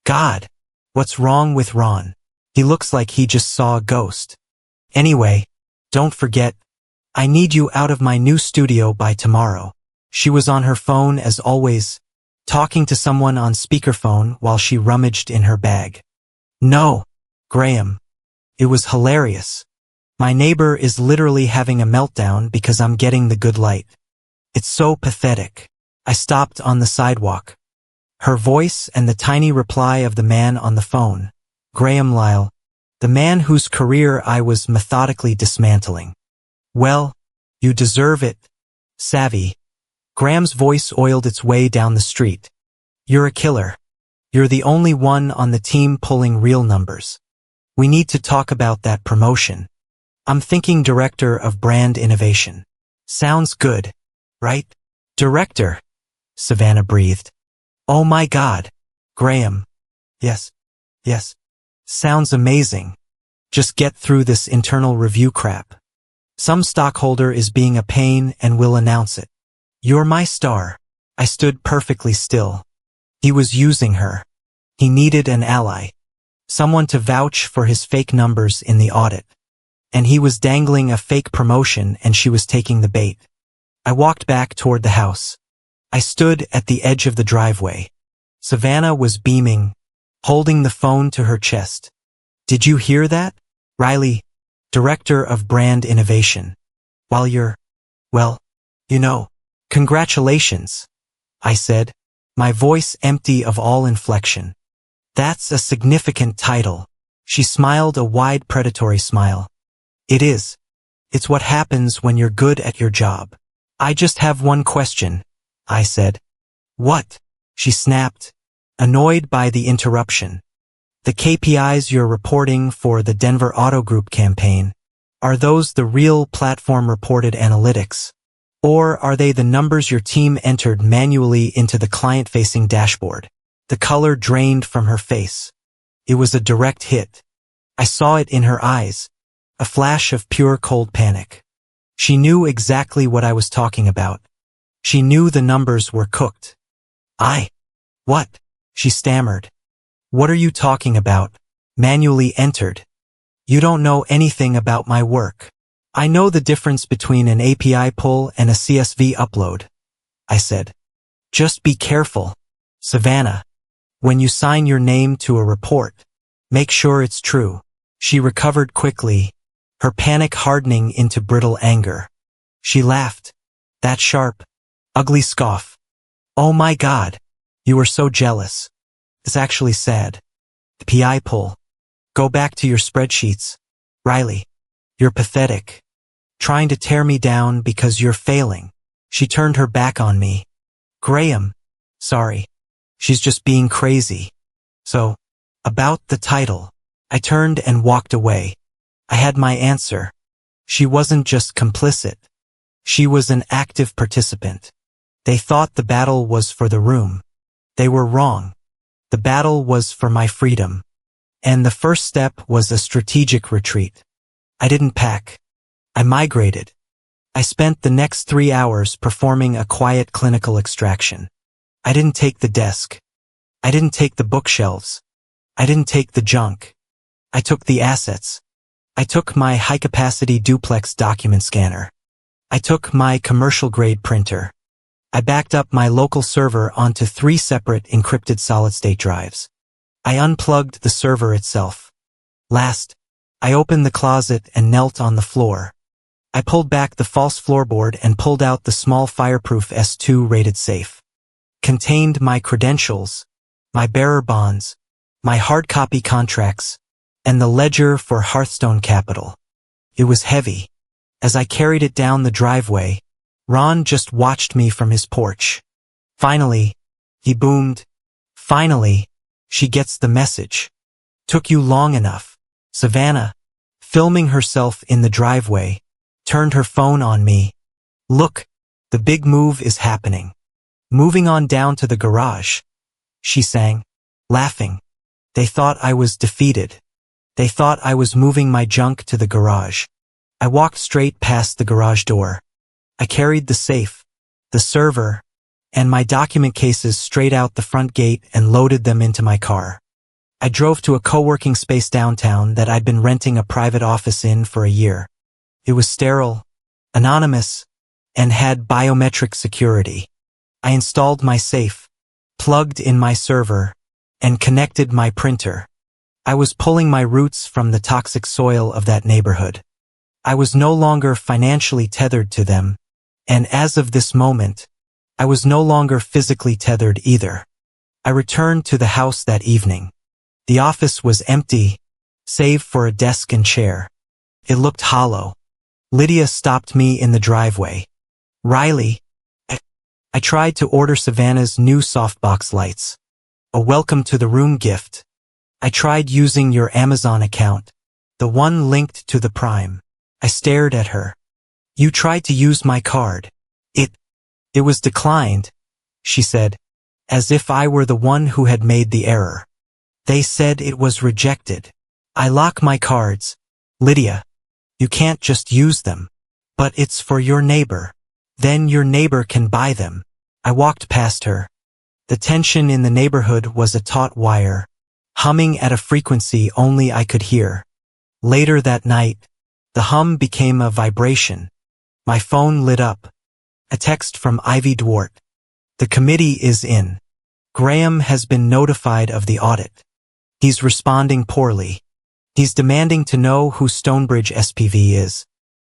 God, what's wrong with Ron? He looks like he just saw a ghost. Anyway, don't forget, I need you out of my new studio by tomorrow. She was on her phone as always, talking to someone on speakerphone while she rummaged in her bag. No, Graham. It was hilarious. My neighbor is literally having a meltdown because I'm getting the good light. It's so pathetic. I stopped on the sidewalk. Her voice and the tiny reply of the man on the phone, Graham Lyle, the man whose career I was methodically dismantling. Well, you deserve it, Savvy. Graham's voice oiled its way down the street. You're a killer. You're the only one on the team pulling real numbers. We need to talk about that promotion. I'm thinking director of brand innovation. Sounds good, right? Director, Savannah breathed. Oh my God, Graham. Yes. Sounds amazing. Just get through this internal review crap. Some stockholder is being a pain and will announce it. You're my star. I stood perfectly still. He was using her. He needed an ally. Someone to vouch for his fake numbers in the audit. And he was dangling a fake promotion and she was taking the bait. I walked back toward the house. I stood at the edge of the driveway. Savannah was beaming, holding the phone to her chest. Did you hear that? Riley, director of brand innovation. While you're, well, you know. Congratulations, I said, my voice empty of all inflection. That's a significant title. She smiled a wide predatory smile. It is. It's what happens when you're good at your job. I just have one question, I said. What? She snapped, annoyed by the interruption. The KPIs you're reporting for the Denver Auto Group campaign, are those the real platform-reported analytics? Or are they the numbers your team entered manually into the client-facing dashboard? The color drained from her face. It was a direct hit. I saw it in her eyes, a flash of pure cold panic. She knew exactly what I was talking about. She knew the numbers were cooked. What? She stammered. What are you talking about? Manually entered. You don't know anything about my work. I know the difference between an API pull and a CSV upload, I said. Just be careful, Savannah. When you sign your name to a report, make sure it's true. She recovered quickly, her panic hardening into brittle anger. She laughed. That sharp, ugly scoff. Oh my God, you were so jealous. It's actually sad. The PI pull. Go back to your spreadsheets. Riley, you're pathetic. Trying to tear me down because you're failing. She turned her back on me. Graham, sorry. She's just being crazy. So, about the title. I turned and walked away. I had my answer. She wasn't just complicit. She was an active participant. They thought the battle was for the room. They were wrong. The battle was for my freedom. And the first step was a strategic retreat. I didn't pack. I migrated. I spent the next 3 hours performing a quiet clinical extraction. I didn't take the desk. I didn't take the bookshelves. I didn't take the junk. I took the assets. I took my high-capacity duplex document scanner. I took my commercial-grade printer. I backed up my local server onto 3 separate encrypted solid-state drives. I unplugged the server itself. Last, I opened the closet and knelt on the floor. I pulled back the false floorboard and pulled out the small fireproof S2 rated safe. Contained my credentials, my bearer bonds, my hard copy contracts, and the ledger for Hearthstone Capital. It was heavy. As I carried it down the driveway, Ron just watched me from his porch. Finally, he boomed. Finally, she gets the message. Took you long enough. Savannah, filming herself in the driveway, turned her phone on me. Look, the big move is happening. Moving on down to the garage, she sang, laughing. They thought I was defeated. They thought I was moving my junk to the garage. I walked straight past the garage door. I carried the safe, the server, and my document cases straight out the front gate and loaded them into my car. I drove to a co-working space downtown that I'd been renting a private office in for a year. It was sterile, anonymous, and had biometric security. I installed my safe, plugged in my server, and connected my printer. I was pulling my roots from the toxic soil of that neighborhood. I was no longer financially tethered to them, and as of this moment, I was no longer physically tethered either. I returned to the house that evening. The office was empty, save for a desk and chair. It looked hollow. Lydia stopped me in the driveway. Riley, I tried to order Savannah's new softbox lights. A welcome to the room gift. I tried using your Amazon account, the one linked to the Prime. I stared at her. You tried to use my card. It was declined, she said, as if I were the one who had made the error. They said it was rejected. I lock my cards. Lydia, you can't just use them. But it's for your neighbor. Then your neighbor can buy them. I walked past her. The tension in the neighborhood was a taut wire, humming at a frequency only I could hear. Later that night, the hum became a vibration. My phone lit up. A text from Ivy Dwart. The committee is in. Graham has been notified of the audit. He's responding poorly. He's demanding to know who Stonebridge SPV is.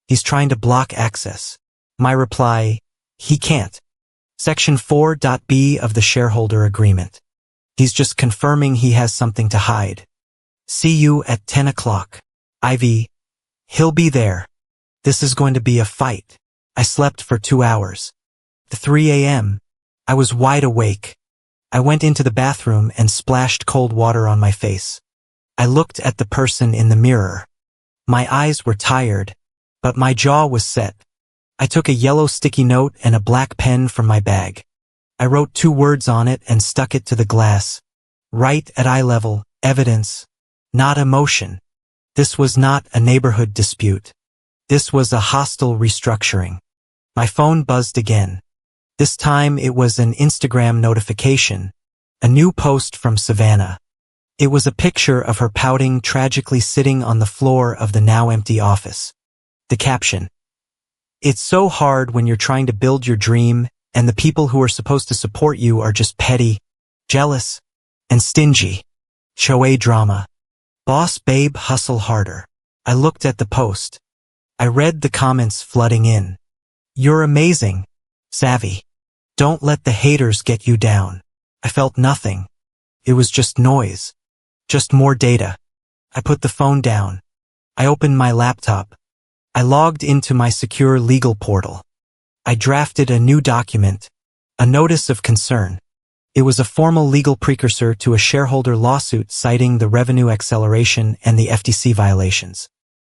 He's trying to block access. My reply, he can't. Section 4.b of the shareholder agreement. He's just confirming he has something to hide. See you at 10 o'clock. Ivy, he'll be there. This is going to be a fight. I slept for 2 hours. At 3 a.m., I was wide awake. I went into the bathroom and splashed cold water on my face. I looked at the person in the mirror. My eyes were tired, but my jaw was set. I took a yellow sticky note and a black pen from my bag. I wrote 2 words on it and stuck it to the glass. Right at eye level, evidence, not emotion. This was not a neighborhood dispute. This was a hostile restructuring. My phone buzzed again. This time it was an Instagram notification, a new post from Savannah. It was a picture of her pouting tragically sitting on the floor of the now empty office. The caption: It's so hard when you're trying to build your dream and the people who are supposed to support you are just petty, jealous, and stingy. HOA drama. Boss babe hustle harder. I looked at the post. I read the comments flooding in. You're amazing, Savvy. Don't let the haters get you down. I felt nothing. It was just noise. Just more data. I put the phone down. I opened my laptop. I logged into my secure legal portal. I drafted a new document, a notice of concern. It was a formal legal precursor to a shareholder lawsuit citing the revenue acceleration and the FTC violations.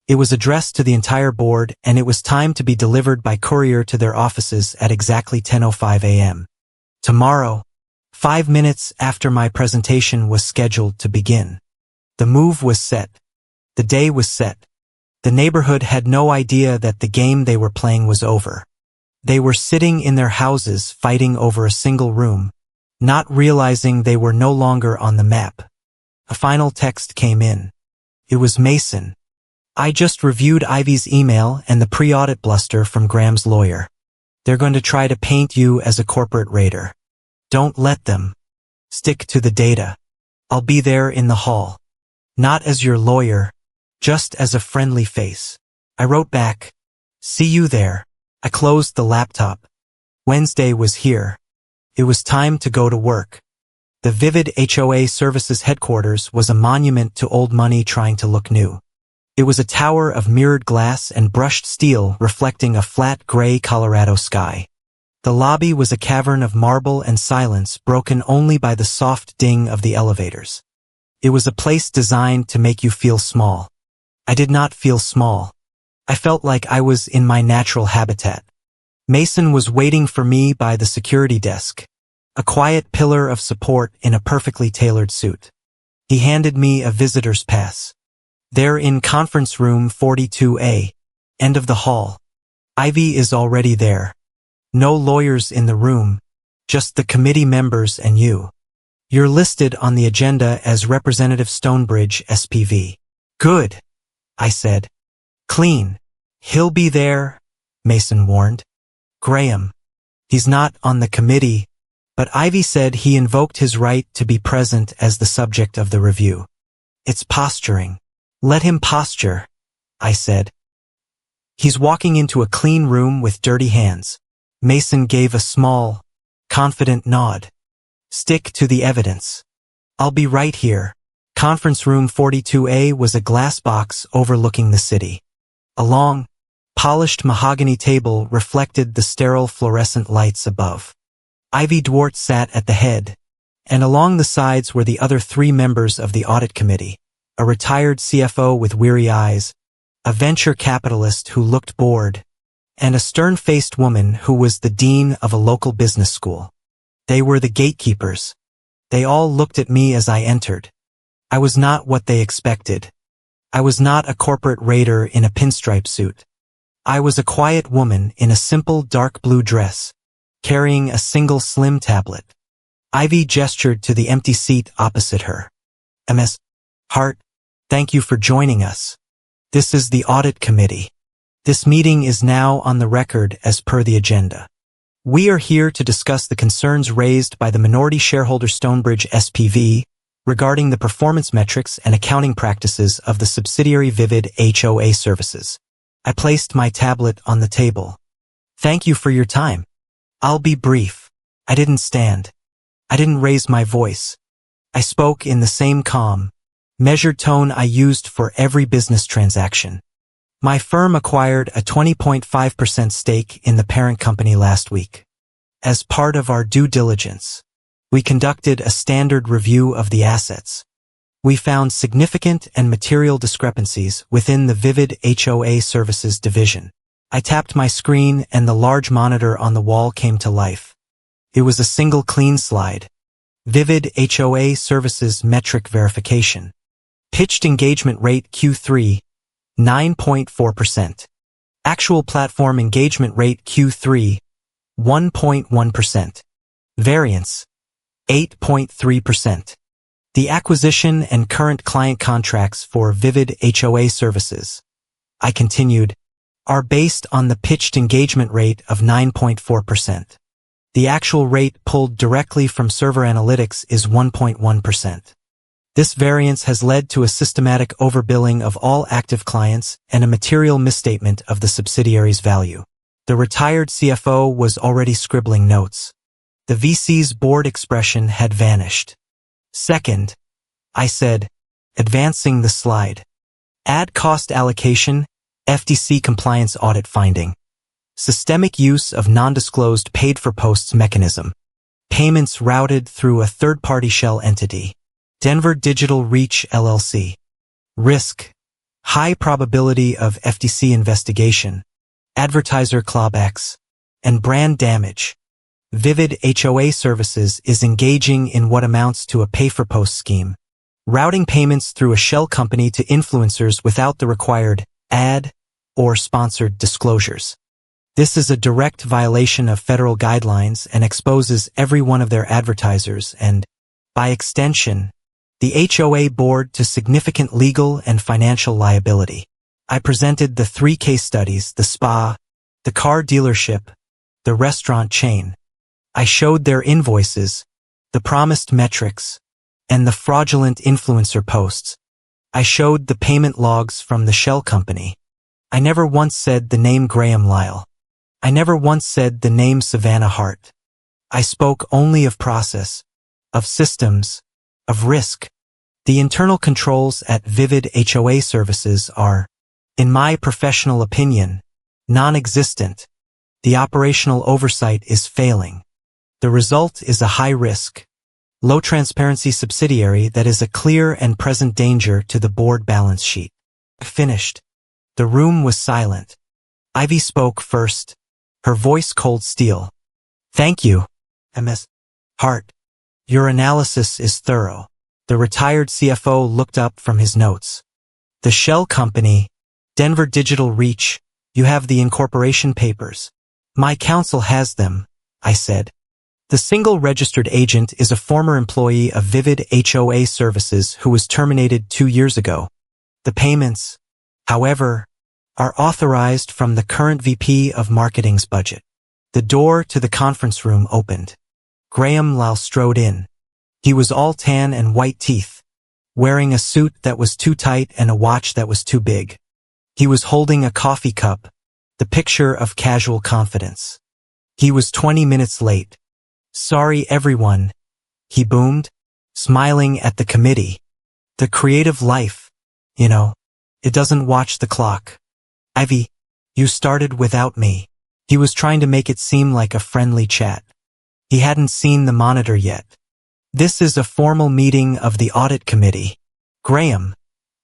It was addressed to the entire board, and it was timed to be delivered by courier to their offices at exactly 10:05 a.m. Tomorrow, 5 minutes after my presentation was scheduled to begin. The move was set. The day was set. The neighborhood had no idea that the game they were playing was over. They were sitting in their houses fighting over a single room, not realizing they were no longer on the map. A final text came in. It was Mason. I just reviewed Ivy's email and the pre-audit bluster from Graham's lawyer. They're going to try to paint you as a corporate raider. Don't let them. Stick to the data. I'll be there in the hall. Not as your lawyer, just as a friendly face. I wrote back, see you there. I closed the laptop. Wednesday was here. It was time to go to work. The Vivid HOA Services headquarters was a monument to old money trying to look new. It was a tower of mirrored glass and brushed steel reflecting a flat gray Colorado sky. The lobby was a cavern of marble and silence broken only by the soft ding of the elevators. It was a place designed to make you feel small. I did not feel small. I felt like I was in my natural habitat. Mason was waiting for me by the security desk, a quiet pillar of support in a perfectly tailored suit. He handed me a visitor's pass. They're in conference room 42A, end of the hall. Ivy is already there. No lawyers in the room, just the committee members and you. You're listed on the agenda as Representative Stonebridge, SPV. Good, I said. Clean. He'll be there, Mason warned. Graham. He's not on the committee, but Ivy said he invoked his right to be present as the subject of the review. It's posturing. Let him posture, I said. He's walking into a clean room with dirty hands. Mason gave a small, confident nod. Stick to the evidence. I'll be right here. Conference room 42A was a glass box overlooking the city. A long, polished mahogany table reflected the sterile fluorescent lights above. Ivy Dwart sat at the head, and along the sides were the other three members of the audit committee. A retired CFO with weary eyes, a venture capitalist who looked bored, and a stern-faced woman who was the dean of a local business school. They were the gatekeepers. They all looked at me as I entered. I was not what they expected. I was not a corporate raider in a pinstripe suit. I was a quiet woman in a simple dark blue dress, carrying a single slim tablet. Ivy gestured to the empty seat opposite her. Ms. Hart, thank you for joining us. This is the audit committee. This meeting is now on the record as per the agenda. We are here to discuss the concerns raised by the minority shareholder Stonebridge SPV regarding the performance metrics and accounting practices of the subsidiary Vivid HOA Services. I placed my tablet on the table. Thank you for your time. I'll be brief. I didn't stand. I didn't raise my voice. I spoke in the same calm, measured tone I used for every business transaction. My firm acquired a 20.5% stake in the parent company last week. As part of our due diligence, we conducted a standard review of the assets. We found significant and material discrepancies within the Vivid HOA Services division. I tapped my screen and the large monitor on the wall came to life. It was a single clean slide. Vivid HOA Services metric verification. Pitched engagement rate Q3, 9.4%. Actual platform engagement rate Q3, 1.1%. Variance, 8.3%. The acquisition and current client contracts for Vivid HOA Services, I continued, are based on the pitched engagement rate of 9.4%. The actual rate pulled directly from server analytics is 1.1%. This variance has led to a systematic overbilling of all active clients and a material misstatement of the subsidiary's value. The retired CFO was already scribbling notes. The VC's board expression had vanished. Second, I said, advancing the slide. Add cost allocation, FTC compliance audit finding. Systemic use of non-disclosed paid-for-posts mechanism. Payments routed through a third-party shell entity. Denver Digital Reach LLC. Risk. High probability of FTC investigation. Advertiser clawbacks. And brand damage. Vivid HOA Services is engaging in what amounts to a pay-for-post scheme, routing payments through a shell company to influencers without the required ad or sponsored disclosures. This is a direct violation of federal guidelines and exposes every one of their advertisers and, by extension, the HOA board to significant legal and financial liability. I presented the 3 case studies: the spa, the car dealership, the restaurant chain. I showed their invoices, the promised metrics, and the fraudulent influencer posts. I showed the payment logs from the shell company. I never once said the name Graham Lyle. I never once said the name Savannah Hart. I spoke only of process, of systems, of risk. The internal controls at Vivid HOA Services are, in my professional opinion, non-existent. The operational oversight is failing. The result is a high-risk, low-transparency subsidiary that is a clear and present danger to the board balance sheet. Finished. The room was silent. Ivy spoke first, her voice cold steel. Thank you, Ms. Hart. Your analysis is thorough. The retired CFO looked up from his notes. The shell company, Denver Digital Reach, you have the incorporation papers. My counsel has them, I said. The single registered agent is a former employee of Vivid HOA Services who was terminated 2 years ago. The payments, however, are authorized from the current VP of Marketing's budget. The door to the conference room opened. Graham Lyle strode in. He was all tan and white teeth, wearing a suit that was too tight and a watch that was too big. He was holding a coffee cup, the picture of casual confidence. He was 20 minutes late. Sorry everyone, he boomed, smiling at the committee. The creative life, you know, it doesn't watch the clock. Ivy, you started without me. He was trying to make it seem like a friendly chat. He hadn't seen the monitor yet. This is a formal meeting of the audit committee. Graham,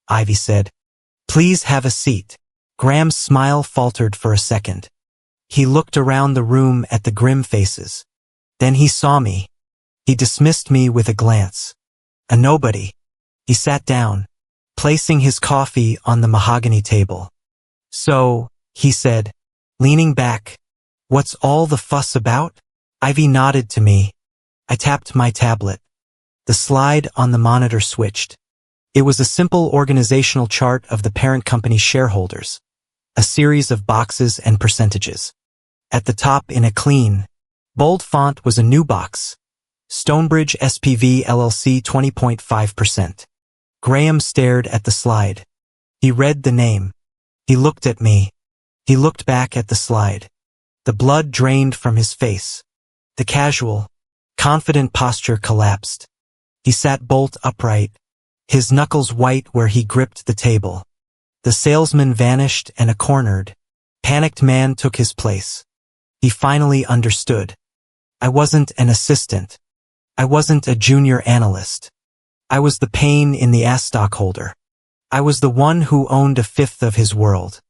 Ivy said. Please have a seat. Graham's smile faltered for a second. He looked around the room at the grim faces. Then he saw me. He dismissed me with a glance. A nobody. He sat down, placing his coffee on the mahogany table. So, he said, leaning back, what's all the fuss about? Ivy nodded to me. I tapped my tablet. The slide on the monitor switched. It was a simple organizational chart of the parent company's shareholders, a series of boxes and percentages. At the top in a clean, bold font was a new box. Stonebridge SPV LLC 20.5%. Graham stared at the slide. He read the name. He looked at me. He looked back at the slide. The blood drained from his face. The casual, confident posture collapsed. He sat bolt upright, his knuckles white where he gripped the table. The salesman vanished and a cornered, panicked man took his place. He finally understood. I wasn't an assistant. I wasn't a junior analyst. I was the pain in the ass stockholder. I was the one who owned a fifth of his world.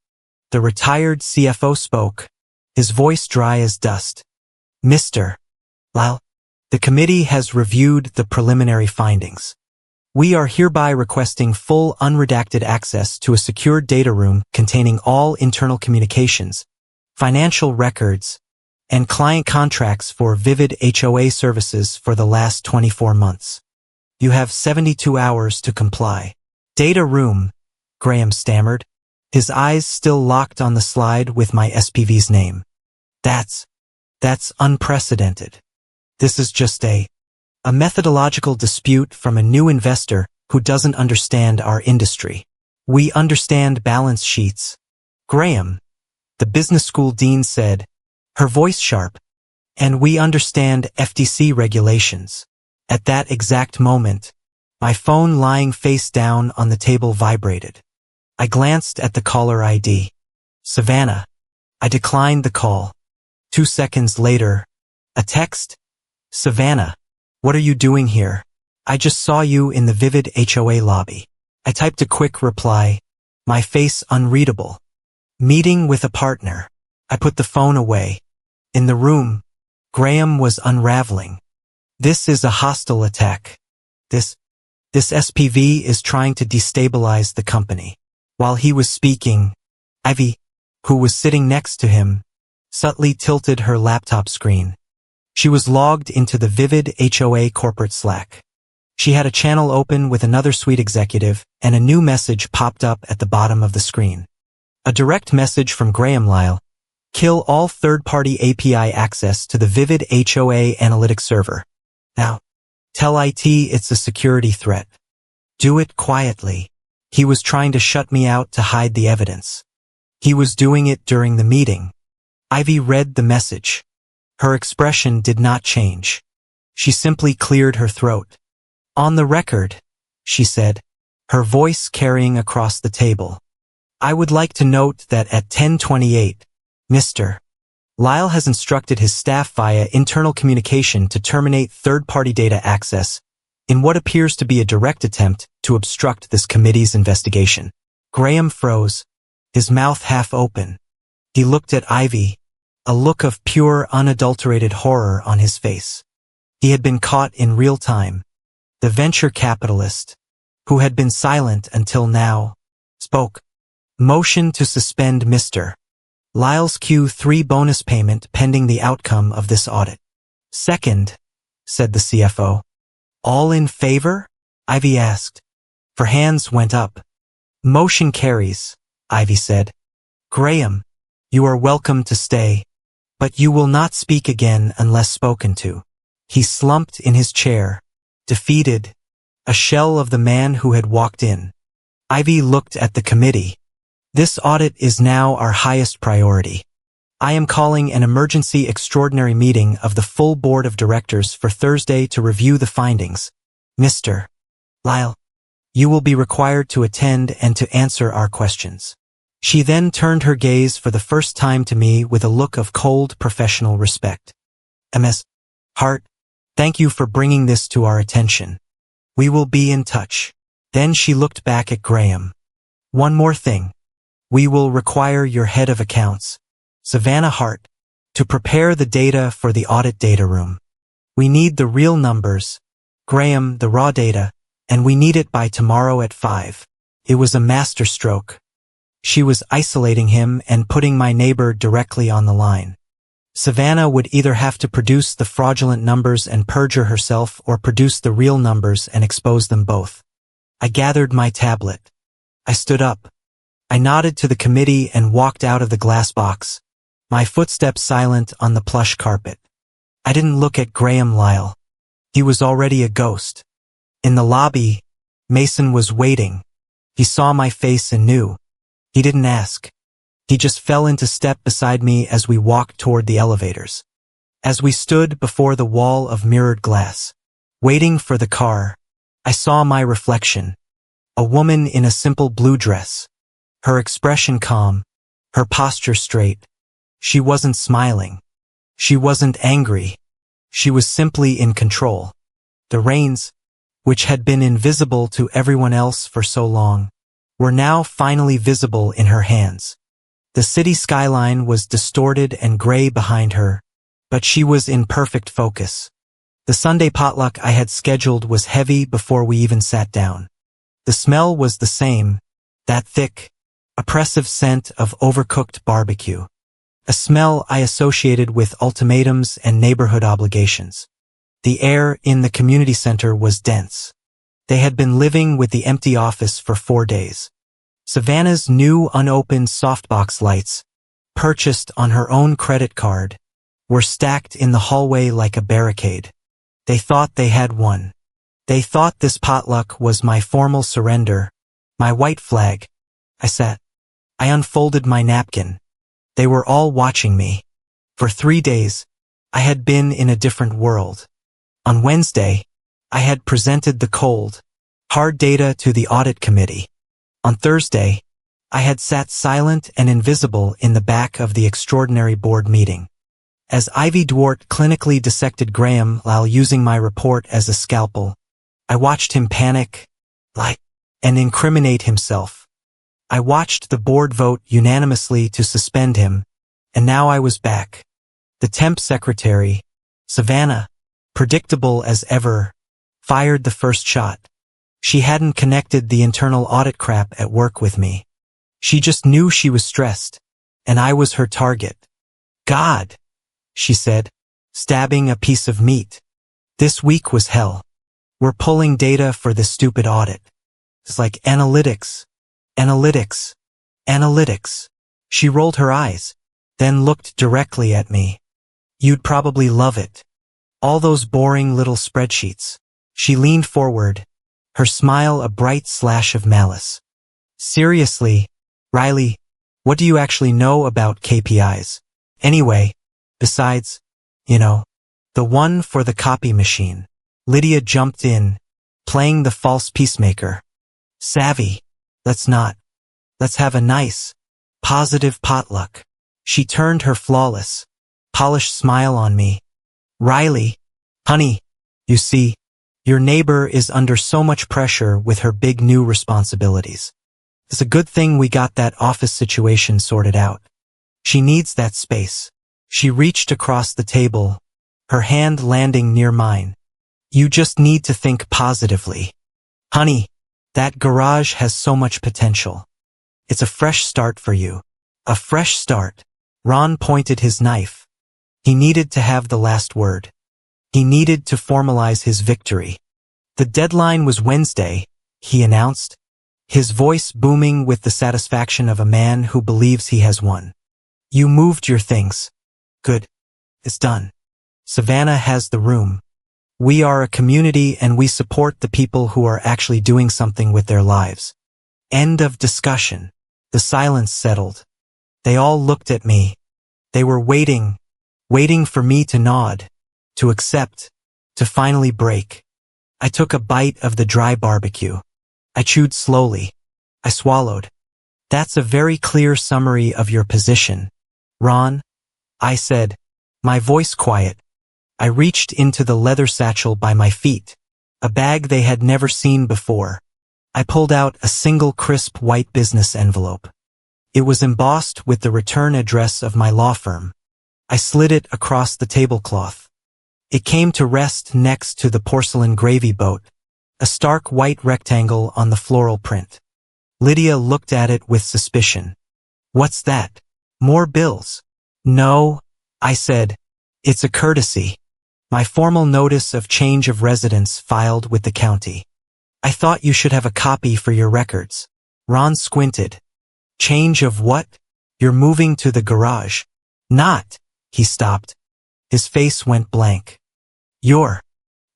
The retired CFO spoke, his voice dry as dust. Mr. Lyle, the committee has reviewed the preliminary findings. We are hereby requesting full unredacted access to a secured data room containing all internal communications, financial records, and client contracts for Vivid HOA Services for the last 24 months. You have 72 hours to comply. Data room, Graham stammered, his eyes still locked on the slide with my SPV's name. That's unprecedented. This is just a methodological dispute from a new investor who doesn't understand our industry. We understand balance sheets. Graham, the business school dean said, her voice sharp, and we understand FTC regulations. At that exact moment, my phone lying face down on the table vibrated. I glanced at the caller ID. Savannah. I declined the call. 2 seconds later, a text. Savannah, what are you doing here? I just saw you in the Vivid HOA lobby. I typed a quick reply, my face unreadable. Meeting with a partner. I put the phone away. In the room, Graham was unraveling. This is a hostile attack. This SPV is trying to destabilize the company. While he was speaking, Ivy, who was sitting next to him, subtly tilted her laptop screen. She was logged into the Vivid HOA corporate Slack. She had a channel open with another suite executive, and a new message popped up at the bottom of the screen. A direct message from Graham Lyle. Kill all third-party API access to the Vivid HOA analytics server. Now, tell IT it's a security threat. Do it quietly. He was trying to shut me out to hide the evidence. He was doing it during the meeting. Ivy read the message. Her expression did not change. She simply cleared her throat. On the record, she said, her voice carrying across the table. I would like to note that at 10:28, Mr. Lyle has instructed his staff via internal communication to terminate third-party data access in what appears to be a direct attempt to obstruct this committee's investigation. Graham froze, his mouth half open. He looked at Ivy, a look of pure, unadulterated horror on his face. He had been caught in real time. The venture capitalist, who had been silent until now, spoke. Motion to suspend Mr. Lyle's Q3 bonus payment pending the outcome of this audit. Second, said the CFO. All in favor? Ivy asked. Her hands went up. Motion carries, Ivy said. Graham, you are welcome to stay, but you will not speak again unless spoken to. He slumped in his chair, defeated, a shell of the man who had walked in. Ivy looked at the committee. This audit is now our highest priority. I am calling an emergency extraordinary meeting of the full board of directors for Thursday to review the findings. Mr. Lyle, you will be required to attend and to answer our questions. She then turned her gaze for the first time to me with a look of cold professional respect. Ms. Hart, thank you for bringing this to our attention. We will be in touch. Then she looked back at Graham. One more thing. We will require your head of accounts, Savannah Hart, to prepare the data for the audit data room. We need the real numbers, Graham, the raw data, and we need it by tomorrow at 5. It was a masterstroke. She was isolating him and putting my neighbor directly on the line. Savannah would either have to produce the fraudulent numbers and perjure herself or produce the real numbers and expose them both. I gathered my tablet. I stood up. I nodded to the committee and walked out of the glass box, my footsteps silent on the plush carpet. I didn't look at Graham Lyle. He was already a ghost. In the lobby, Mason was waiting. He saw my face and knew. He didn't ask. He just fell into step beside me as we walked toward the elevators. As we stood before the wall of mirrored glass, waiting for the car, I saw my reflection. A woman in a simple blue dress. Her expression calm, her posture straight. She wasn't smiling. She wasn't angry. She was simply in control. The reins, which had been invisible to everyone else for so long, were now finally visible in her hands. The city skyline was distorted and gray behind her, but she was in perfect focus. The Sunday potluck I had scheduled was heavy before we even sat down. The smell was the same, that thick, oppressive scent of overcooked barbecue. A smell I associated with ultimatums and neighborhood obligations. The air in the community center was dense. They had been living with the empty office for 4 days. Savannah's new unopened softbox lights, purchased on her own credit card, were stacked in the hallway like a barricade. They thought they had won. They thought this potluck was my formal surrender, my white flag. I sat. I unfolded my napkin. They were all watching me. For 3 days, I had been in a different world. On Wednesday, I had presented the cold, hard data to the audit committee. On Thursday, I had sat silent and invisible in the back of the extraordinary board meeting. As Ivy Dwart clinically dissected Graham Lyle using my report as a scalpel, I watched him panic, lie, and incriminate himself. I watched the board vote unanimously to suspend him, and now I was back. The temp secretary, Savannah, predictable as ever, fired the first shot. She hadn't connected the internal audit crap at work with me. She just knew she was stressed, and I was her target. God, she said, stabbing a piece of meat. This week was hell. We're pulling data for this stupid audit. It's like analytics, analytics, analytics. She rolled her eyes, then looked directly at me. You'd probably love it. All those boring little spreadsheets. She leaned forward, her smile a bright slash of malice. Seriously, Riley, what do you actually know about KPIs? Anyway, besides, the one for the copy machine. Lydia jumped in, playing the false peacemaker. Savvy. Let's have a nice, positive potluck. She turned her flawless, polished smile on me. Riley, honey, you see, your neighbor is under so much pressure with her big new responsibilities. It's a good thing we got that office situation sorted out. She needs that space. She reached across the table, her hand landing near mine. You just need to think positively. Honey, that garage has so much potential. It's a fresh start for you. A fresh start. Ron pointed his knife. He needed to have the last word. He needed to formalize his victory. The deadline was Wednesday, he announced, his voice booming with the satisfaction of a man who believes he has won. You moved your things. Good. It's done. Savannah has the room. We are a community and we support the people who are actually doing something with their lives. End of discussion. The silence settled. They all looked at me. They were waiting for me to nod, to accept, to finally break. I took a bite of the dry barbecue. I chewed slowly. I swallowed. That's a very clear summary of your position, Ron, I said, my voice quiet. I reached into the leather satchel by my feet, a bag they had never seen before. I pulled out a single crisp white business envelope. It was embossed with the return address of my law firm. I slid it across the tablecloth. It came to rest next to the porcelain gravy boat, a stark white rectangle on the floral print. Lydia looked at it with suspicion. What's that? More bills? No, I said. It's a courtesy. My formal notice of change of residence filed with the county. I thought you should have a copy for your records. Ron squinted. Change of what? You're moving to the garage. Not. He stopped. His face went blank. You're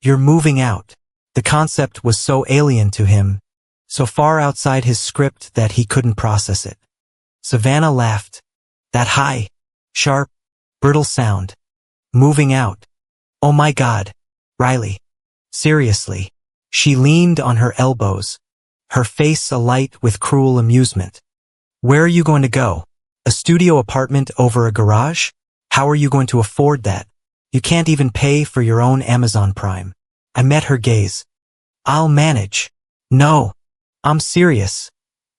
moving out. The concept was so alien to him, so far outside his script that he couldn't process it. Savannah laughed. That high, sharp, brittle sound. Moving out. Oh my God, Riley. Seriously. She leaned on her elbows, her face alight with cruel amusement. Where are you going to go? A studio apartment over a garage? How are you going to afford that? You can't even pay for your own Amazon Prime. I met her gaze. I'll manage. No, I'm serious,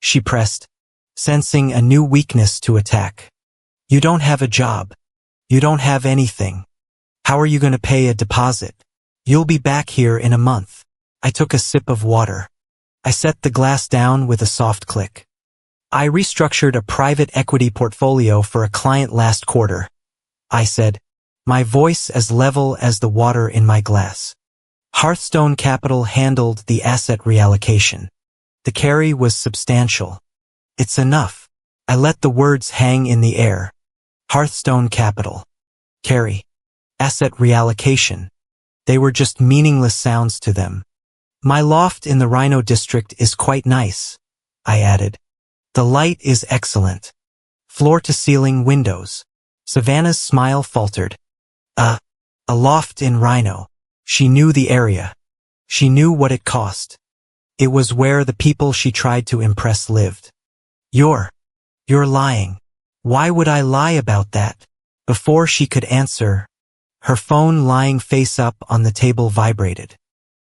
she pressed, sensing a new weakness to attack. You don't have a job. You don't have anything. How are you going to pay a deposit? You'll be back here in a month. I took a sip of water. I set the glass down with a soft click. I restructured a private equity portfolio for a client last quarter, I said, my voice as level as the water in my glass. Hearthstone Capital handled the asset reallocation. The carry was substantial. It's enough. I let the words hang in the air. Hearthstone Capital. Carry. Asset reallocation. They were just meaningless sounds to them. My loft in the Rhino district is quite nice, I added. The light is excellent. Floor-to-ceiling windows. Savannah's smile faltered. A loft in Rhino. She knew the area. She knew what it cost. It was where the people she tried to impress lived. You're lying. Why would I lie about that? Before she could answer, her phone lying face up on the table vibrated.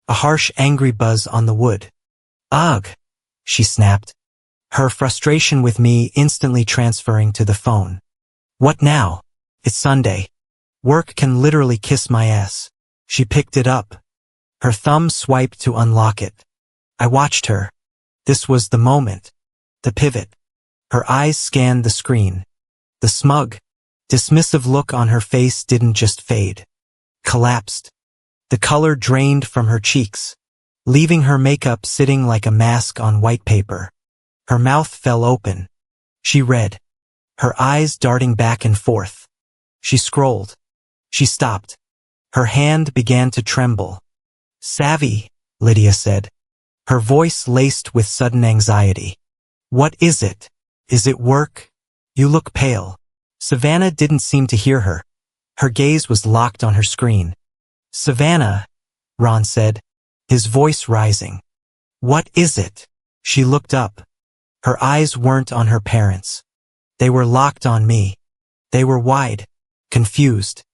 A harsh, angry buzz on the wood. Ugh, she snapped, her frustration with me instantly transferring to the phone. What now? It's Sunday. Work can literally kiss my ass. She picked it up. Her thumb swiped to unlock it. I watched her. This was the moment. The pivot. Her eyes scanned the screen. The smug, Dismissive look on her face didn't just fade. Collapsed. The color drained from her cheeks, leaving her makeup sitting like a mask on white paper. Her mouth fell open. She read, her eyes darting back and forth. She scrolled. She stopped. Her hand began to tremble. "Savvy," Lydia said, her voice laced with sudden anxiety. "What is it? Is it work? You look pale." Savannah didn't seem to hear her. Her gaze was locked on her screen. "Savannah," Ron said, his voice rising. "What is it?" She looked up. Her eyes weren't on her parents. They were locked on me. They were wide, confused.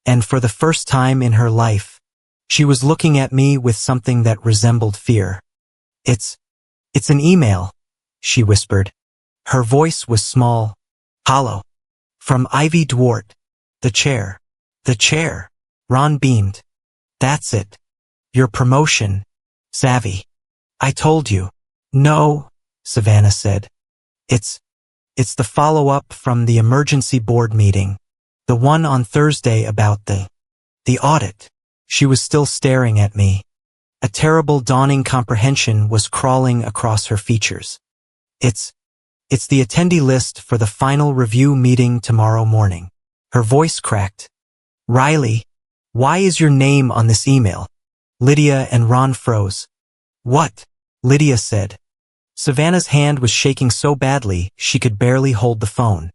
And for the first time in her life, she was looking at me with something that resembled fear. It's an email," she whispered. Her voice was small, hollow. "From Ivy Dwart. The chair." "The chair." Ron beamed. "That's it. Your promotion. Savvy. I told you." "No," Savannah said. It's the follow-up from the emergency board meeting. The one on Thursday about the audit." She was still staring at me. A terrible dawning comprehension was crawling across her features. It's the attendee list for the final review meeting tomorrow morning." Her voice cracked. "Riley, why is your name on this email?" Lydia and Ron froze. "What?" Lydia said. Savannah's hand was shaking so badly she could barely hold the phone.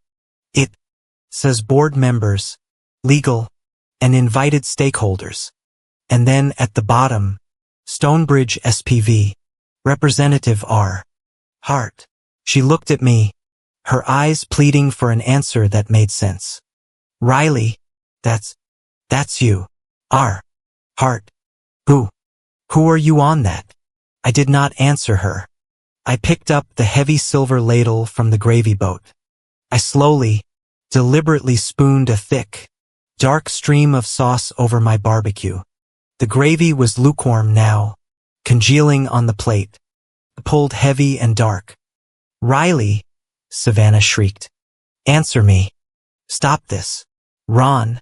"It says board members, legal, and invited stakeholders." And then at the bottom, Stonebridge SPV, Representative R. Hart. She looked at me, her eyes pleading for an answer that made sense. "Riley, that's you. R. Hart. Who are you on that?" I did not answer her. I picked up the heavy silver ladle from the gravy boat. I slowly, deliberately spooned a thick, dark stream of sauce over my barbecue. The gravy was lukewarm now, congealing on the plate, pulled heavy and dark. "Riley," Savannah shrieked. "Answer me. Stop this." "Ron,"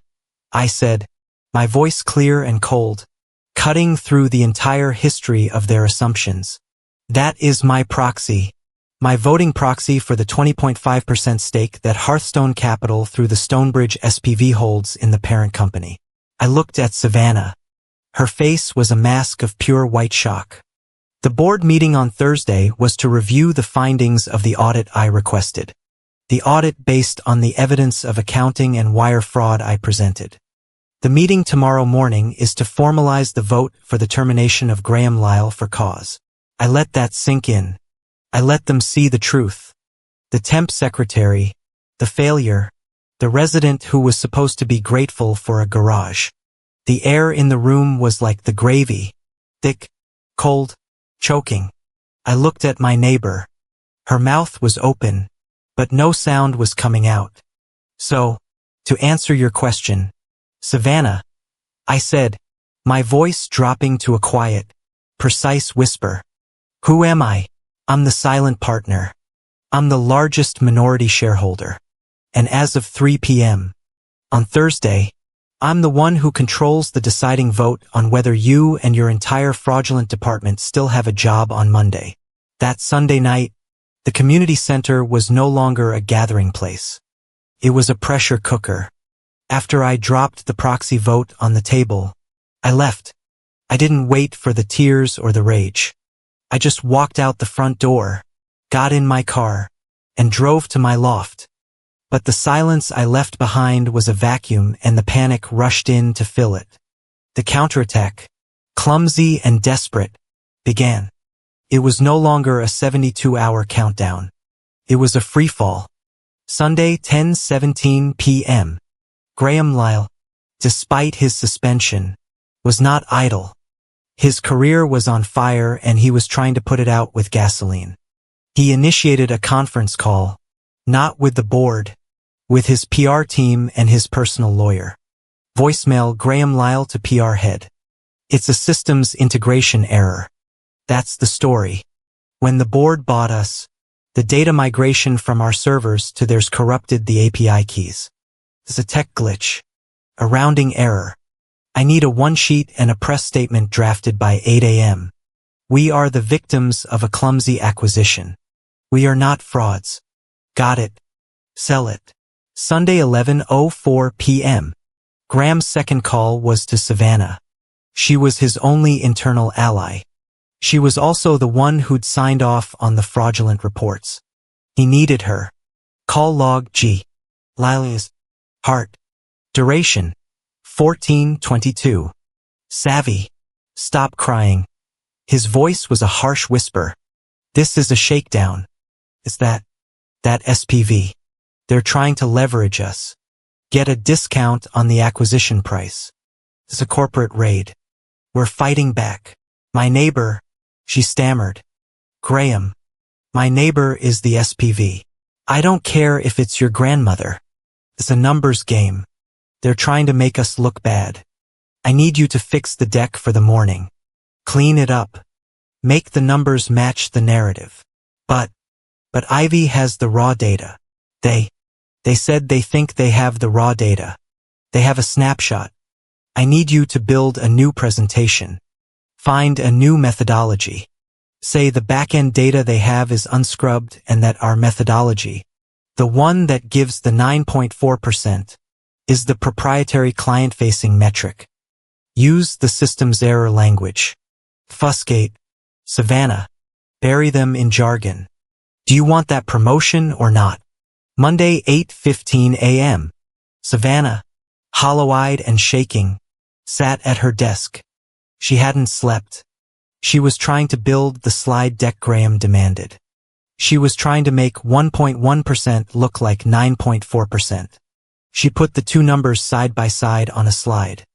I said, my voice clear and cold, cutting through the entire history of their assumptions. "That is my proxy. My voting proxy for the 20.5% stake that Hearthstone Capital through the Stonebridge SPV holds in the parent company." I looked at Savannah. Her face was a mask of pure white shock. The board meeting on Thursday was to review the findings of the audit I requested. The audit based on the evidence of accounting and wire fraud I presented. The meeting tomorrow morning is to formalize the vote for the termination of Graham Lyle for cause. I let that sink in. I let them see the truth. The temp secretary, the failure, the resident who was supposed to be grateful for a garage. The air in the room was like the gravy, thick, cold, choking. I looked at my neighbor. Her mouth was open, but no sound was coming out. "So, to answer your question, Savannah," I said, my voice dropping to a quiet, precise whisper. "Who am I? I'm the silent partner. I'm the largest minority shareholder. And as of 3 p.m. on Thursday, I'm the one who controls the deciding vote on whether you and your entire fraudulent department still have a job on Monday." That Sunday night, the community center was no longer a gathering place. It was a pressure cooker. After I dropped the proxy vote on the table, I left. I didn't wait for the tears or the rage. I just walked out the front door, got in my car, and drove to my loft. But the silence I left behind was a vacuum and the panic rushed in to fill it. The counterattack, clumsy and desperate, began. It was no longer a 72-hour countdown. It was a freefall. Sunday, 10:17 p.m. Graham Lyle, despite his suspension, was not idle. His career was on fire and he was trying to put it out with gasoline. He initiated a conference call, not with the board, with his PR team and his personal lawyer. Voicemail: Graham Lyle to PR head. "It's a systems integration error. That's the story. When the board bought us, the data migration from our servers to theirs corrupted the API keys. It's a tech glitch. A rounding error. I need a one-sheet and a press statement drafted by 8 a.m. We are the victims of a clumsy acquisition. We are not frauds. Got it. Sell it. Sunday 11:04 p.m. Graham's second call was to Savannah. She was his only internal ally. She was also the one who'd signed off on the fraudulent reports. He needed her. Call log G. Lily's heart. Duration 14:22. Savvy. Stop crying. His voice was a harsh whisper. This is a shakedown. It's that SPV. They're trying to leverage us. Get a discount on the acquisition price. It's a corporate raid. We're fighting back. My neighbor, she stammered. Graham. My neighbor is the SPV. I don't care if it's your grandmother. It's a numbers game. They're trying to make us look bad. I need you to fix the deck for the morning. Clean it up. Make the numbers match the narrative. But Ivy has the raw data. They said they think they have the raw data. They have a snapshot. I need you to build a new presentation. Find a new methodology. Say the back-end data they have is unscrubbed and that our methodology, the one that gives the 9.4%, is the proprietary client-facing metric. Use the system's error language. Fussgate. Savannah. Bury them in jargon. Do you want that promotion or not? Monday 8:15 a.m. Savannah, hollow-eyed and shaking, sat at her desk. She hadn't slept. She was trying to build the slide deck Graham demanded. She was trying to make 1.1% look like 9.4%. She put the two numbers side by side on a slide.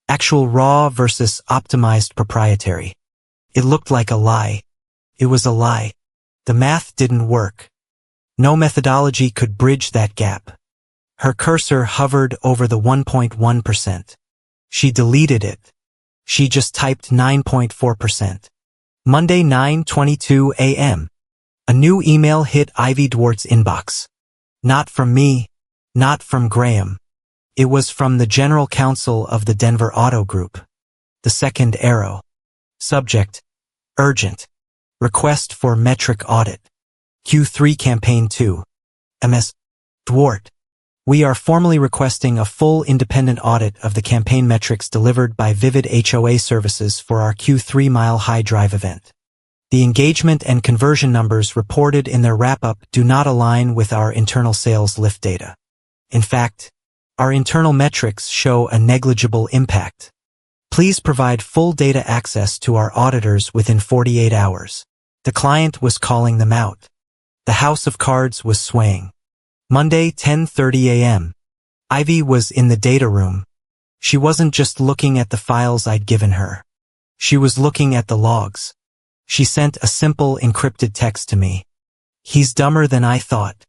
Actual raw versus optimized proprietary. It looked like a lie. It was a lie. The math didn't work. No methodology could bridge that gap. Her cursor hovered over the 1.1%. She deleted it. She just typed 9.4%. Monday 9:22 a.m. A new email hit Ivy Dwart's inbox. Not from me. Not from Graham. It was from the general counsel of the Denver Auto Group. The second arrow. Subject. Urgent. Request for metric audit. Q3 Campaign 2. MS. Dwart. We are formally requesting a full independent audit of the campaign metrics delivered by Vivid HOA Services for our Q3 Mile High Drive event. The engagement and conversion numbers reported in their wrap-up do not align with our internal sales lift data. In fact, our internal metrics show a negligible impact. Please provide full data access to our auditors within 48 hours. The client was calling them out. The house of cards was swaying. Monday 10:30 a.m. Ivy was in the data room. She wasn't just looking at the files I'd given her. She was looking at the logs. She sent a simple encrypted text to me. He's dumber than I thought.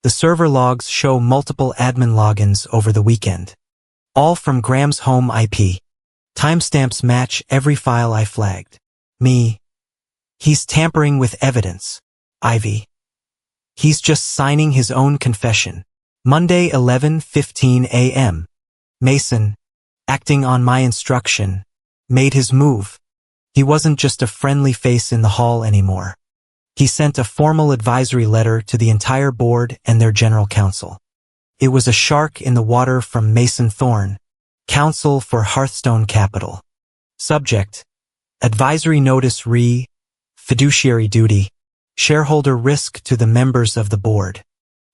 The server logs show multiple admin logins over the weekend. All from Graham's home IP. Timestamps match every file I flagged. Me. He's tampering with evidence. Ivy. He's just signing his own confession. Monday 11:15 a.m. Mason, acting on my instruction, made his move. He wasn't just a friendly face in the hall anymore. He sent a formal advisory letter to the entire board and their general counsel. It was a shark in the water from Mason Thorne, counsel for Hearthstone Capital. Subject. Advisory notice re. Fiduciary duty. Shareholder risk to the members of the board.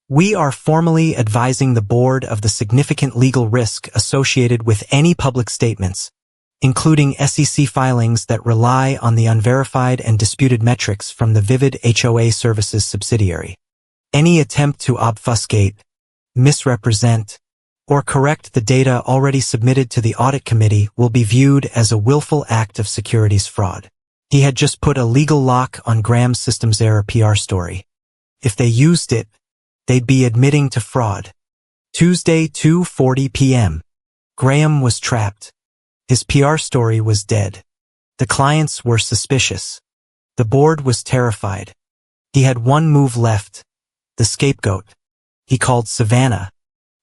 We are formally advising the board of the significant legal risk associated with any public statements, including SEC filings that rely on the unverified and disputed metrics from the Vivid HOA Services subsidiary. Any attempt to obfuscate, misrepresent, or correct the data already submitted to the audit committee will be viewed as a willful act of securities fraud. He had just put a legal lock on Graham's systems error PR story. If they used it, they'd be admitting to fraud. Tuesday 2:40 p.m. Graham was trapped. His PR story was dead. The clients were suspicious. The board was terrified. He had one move left. The scapegoat. He called Savannah.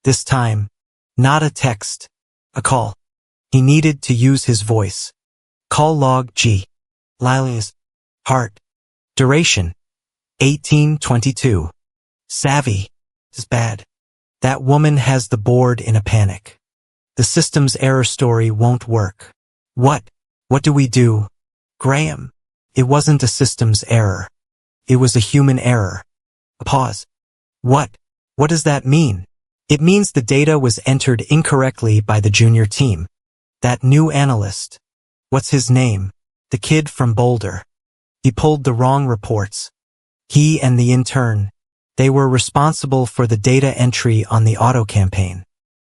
This time, Not a text. A call. He needed to use his voice. Call log G. Lily's. Heart. Duration. 1822. Savvy. Is bad. That woman has the board in a panic. The system's error story won't work. What? What do we do? Graham. It wasn't a systems error. It was a human error. A pause. What? What does that mean? It means the data was entered incorrectly by the junior team. That new analyst. What's his name? The kid from Boulder. He pulled the wrong reports. He and the intern. They were responsible for the data entry on the auto campaign.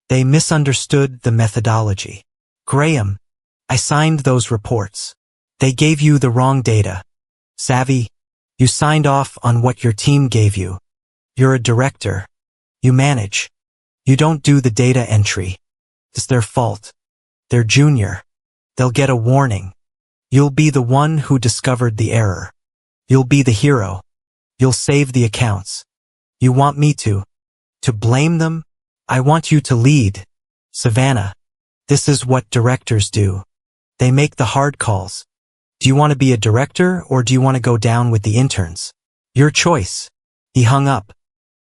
They misunderstood the methodology. Graham. I signed those reports. They gave you the wrong data. Savvy. You signed off on what your team gave you. You're a director. You manage. You don't do the data entry. It's their fault. They're junior. They'll get a warning. You'll be the one who discovered the error. You'll be the hero. You'll save the accounts. You want me to blame them? I want you to lead. Savannah. This is what directors do. They make the hard calls. Do you want to be a director or do you want to go down with the interns? Your choice. He hung up.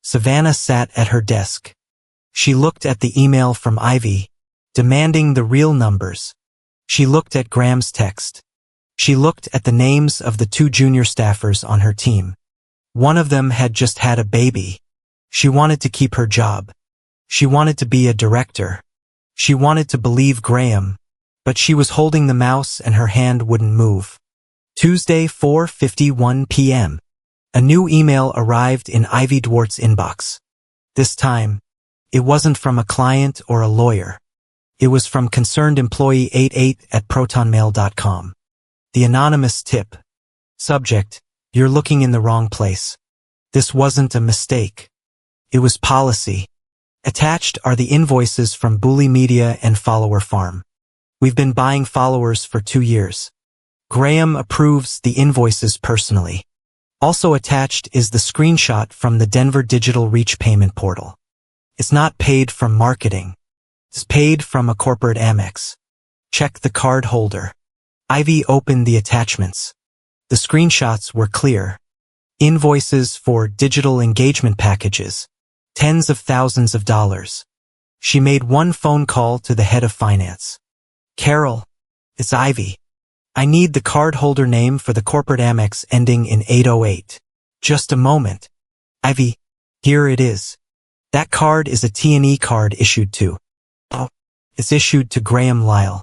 Savannah sat at her desk. She looked at the email from Ivy, demanding the real numbers. She looked at Graham's text. She looked at the names of the two junior staffers on her team. One of them had just had a baby. She wanted to keep her job. She wanted to be a director. She wanted to believe Graham, but she was holding the mouse and her hand wouldn't move. Tuesday, 4:51 p.m. A new email arrived in Ivy Dwart's inbox. This time, it wasn't from a client or a lawyer. It was from concerned employee 88@protonmail.com. The anonymous tip. Subject, you're looking in the wrong place. This wasn't a mistake. It was policy. Attached are the invoices from Bully Media and Follower Farm. We've been buying followers for 2 years. Graham approves the invoices personally. Also attached is the screenshot from the Denver Digital Reach payment portal. It's not paid from marketing. It's paid from a corporate Amex. Check the card holder. Ivy opened the attachments. The screenshots were clear. Invoices for digital engagement packages. Tens of thousands of dollars. She made one phone call to the head of finance. Carol, it's Ivy. I need the card holder name for the corporate Amex ending in 808. Just a moment. Ivy, here it is. That card is a T&E card issued to. Oh, it's issued to Graham Lyle.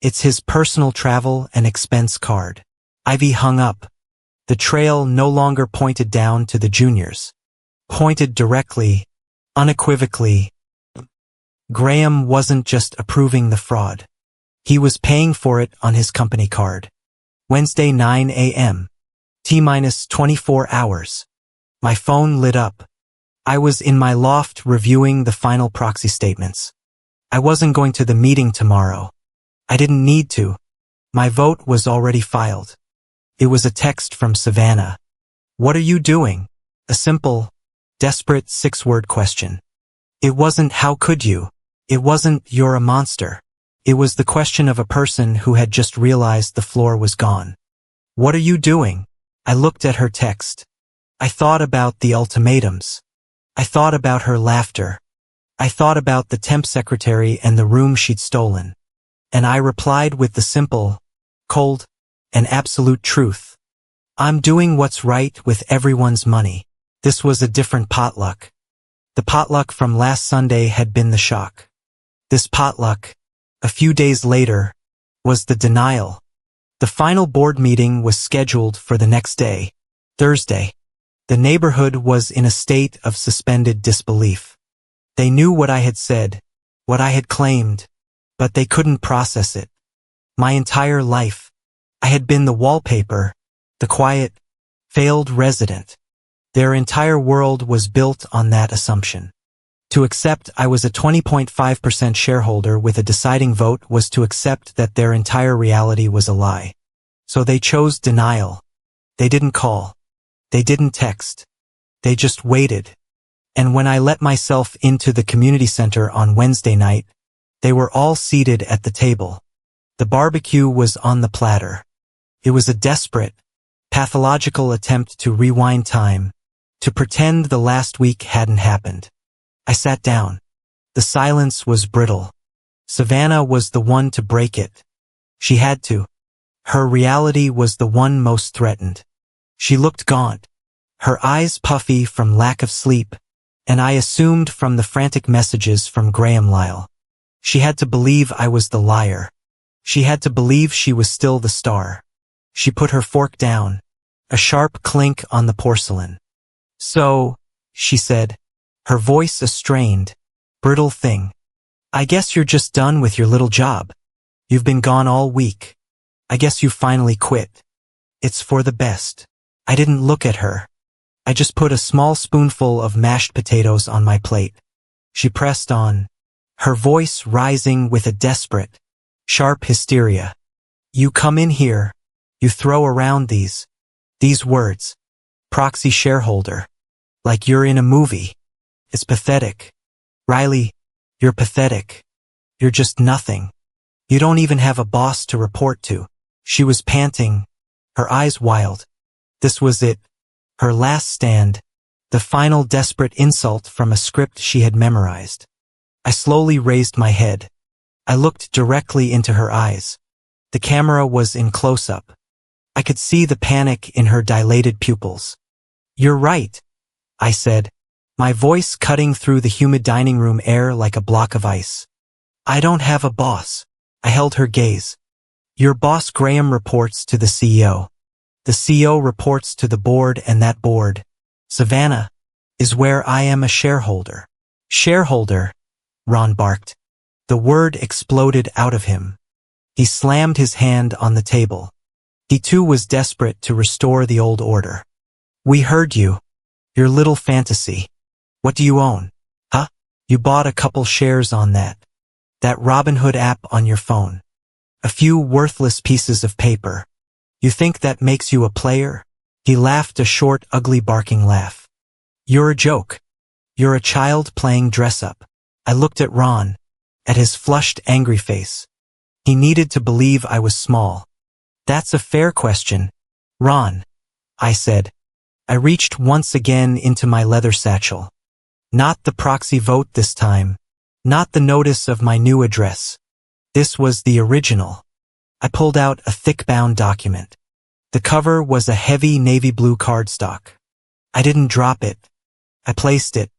It's his personal travel and expense card. Ivy hung up. The trail no longer pointed down to the juniors. Pointed directly, unequivocally. Graham wasn't just approving the fraud. He was paying for it on his company card. Wednesday, 9 a.m. T-minus 24 hours. My phone lit up. I was in my loft reviewing the final proxy statements. I wasn't going to the meeting tomorrow. I didn't need to. My vote was already filed. It was a text from Savannah. What are you doing? A simple, desperate 6-word question. It wasn't how could you? It wasn't you're a monster. It was the question of a person who had just realized the floor was gone. What are you doing? I looked at her text. I thought about the ultimatums. I thought about her laughter. I thought about the temp secretary and the room she'd stolen. And I replied with the simple, cold, and absolute truth. I'm doing what's right with everyone's money. This was a different potluck. The potluck from last Sunday had been the shock. This potluck, a few days later, was the denial. The final board meeting was scheduled for the next day, Thursday. The neighborhood was in a state of suspended disbelief. They knew what I had said, what I had claimed, but they couldn't process it. My entire life, I had been the wallpaper, the quiet, failed resident. Their entire world was built on that assumption. To accept I was a 20.5% shareholder with a deciding vote was to accept that their entire reality was a lie. So they chose denial. They didn't call. They didn't text. They just waited. And when I let myself into the community center on Wednesday night, they were all seated at the table. The barbecue was on the platter. It was a desperate, pathological attempt to rewind time, to pretend the last week hadn't happened. I sat down. The silence was brittle. Savannah was the one to break it. She had to. Her reality was the one most threatened. She looked gaunt, her eyes puffy from lack of sleep, and I assumed from the frantic messages from Graham Lyle. She had to believe I was the liar. She had to believe she was still the star. She put her fork down, a sharp clink on the porcelain. "So," she said, her voice a strained, brittle thing. "I guess you're just done with your little job. You've been gone all week. I guess you finally quit. It's for the best." I didn't look at her. I just put a small spoonful of mashed potatoes on my plate. She pressed on, her voice rising with a desperate, sharp hysteria. "You come in here, you throw around these words. Proxy shareholder. Like you're in a movie. It's pathetic. Riley, you're pathetic. You're just nothing. You don't even have a boss to report to." She was panting, her eyes wild. This was it, her last stand, the final desperate insult from a script she had memorized. I slowly raised my head. I looked directly into her eyes. The camera was in close-up. I could see the panic in her dilated pupils. "You're right," I said, my voice cutting through the humid dining room air like a block of ice. "I don't have a boss." I held her gaze. "Your boss Graham reports to the CEO. The CEO reports to the board, and that board, Savannah, is where I am a shareholder." "Shareholder," Ron barked. The word exploded out of him. He slammed his hand on the table. He too was desperate to restore the old order. "We heard you. Your little fantasy. What do you own? Huh? You bought a couple shares on that Robinhood app on your phone. A few worthless pieces of paper. You think that makes you a player?" He laughed a short, ugly barking laugh. "You're a joke. You're a child playing dress-up." I looked at Ron, at his flushed, angry face. He needed to believe I was small. "That's a fair question, Ron," I said. I reached once again into my leather satchel. Not the proxy vote this time. Not the notice of my new address. This was the original. I pulled out a thick-bound document. The cover was a heavy navy blue cardstock. I didn't drop it. I placed it.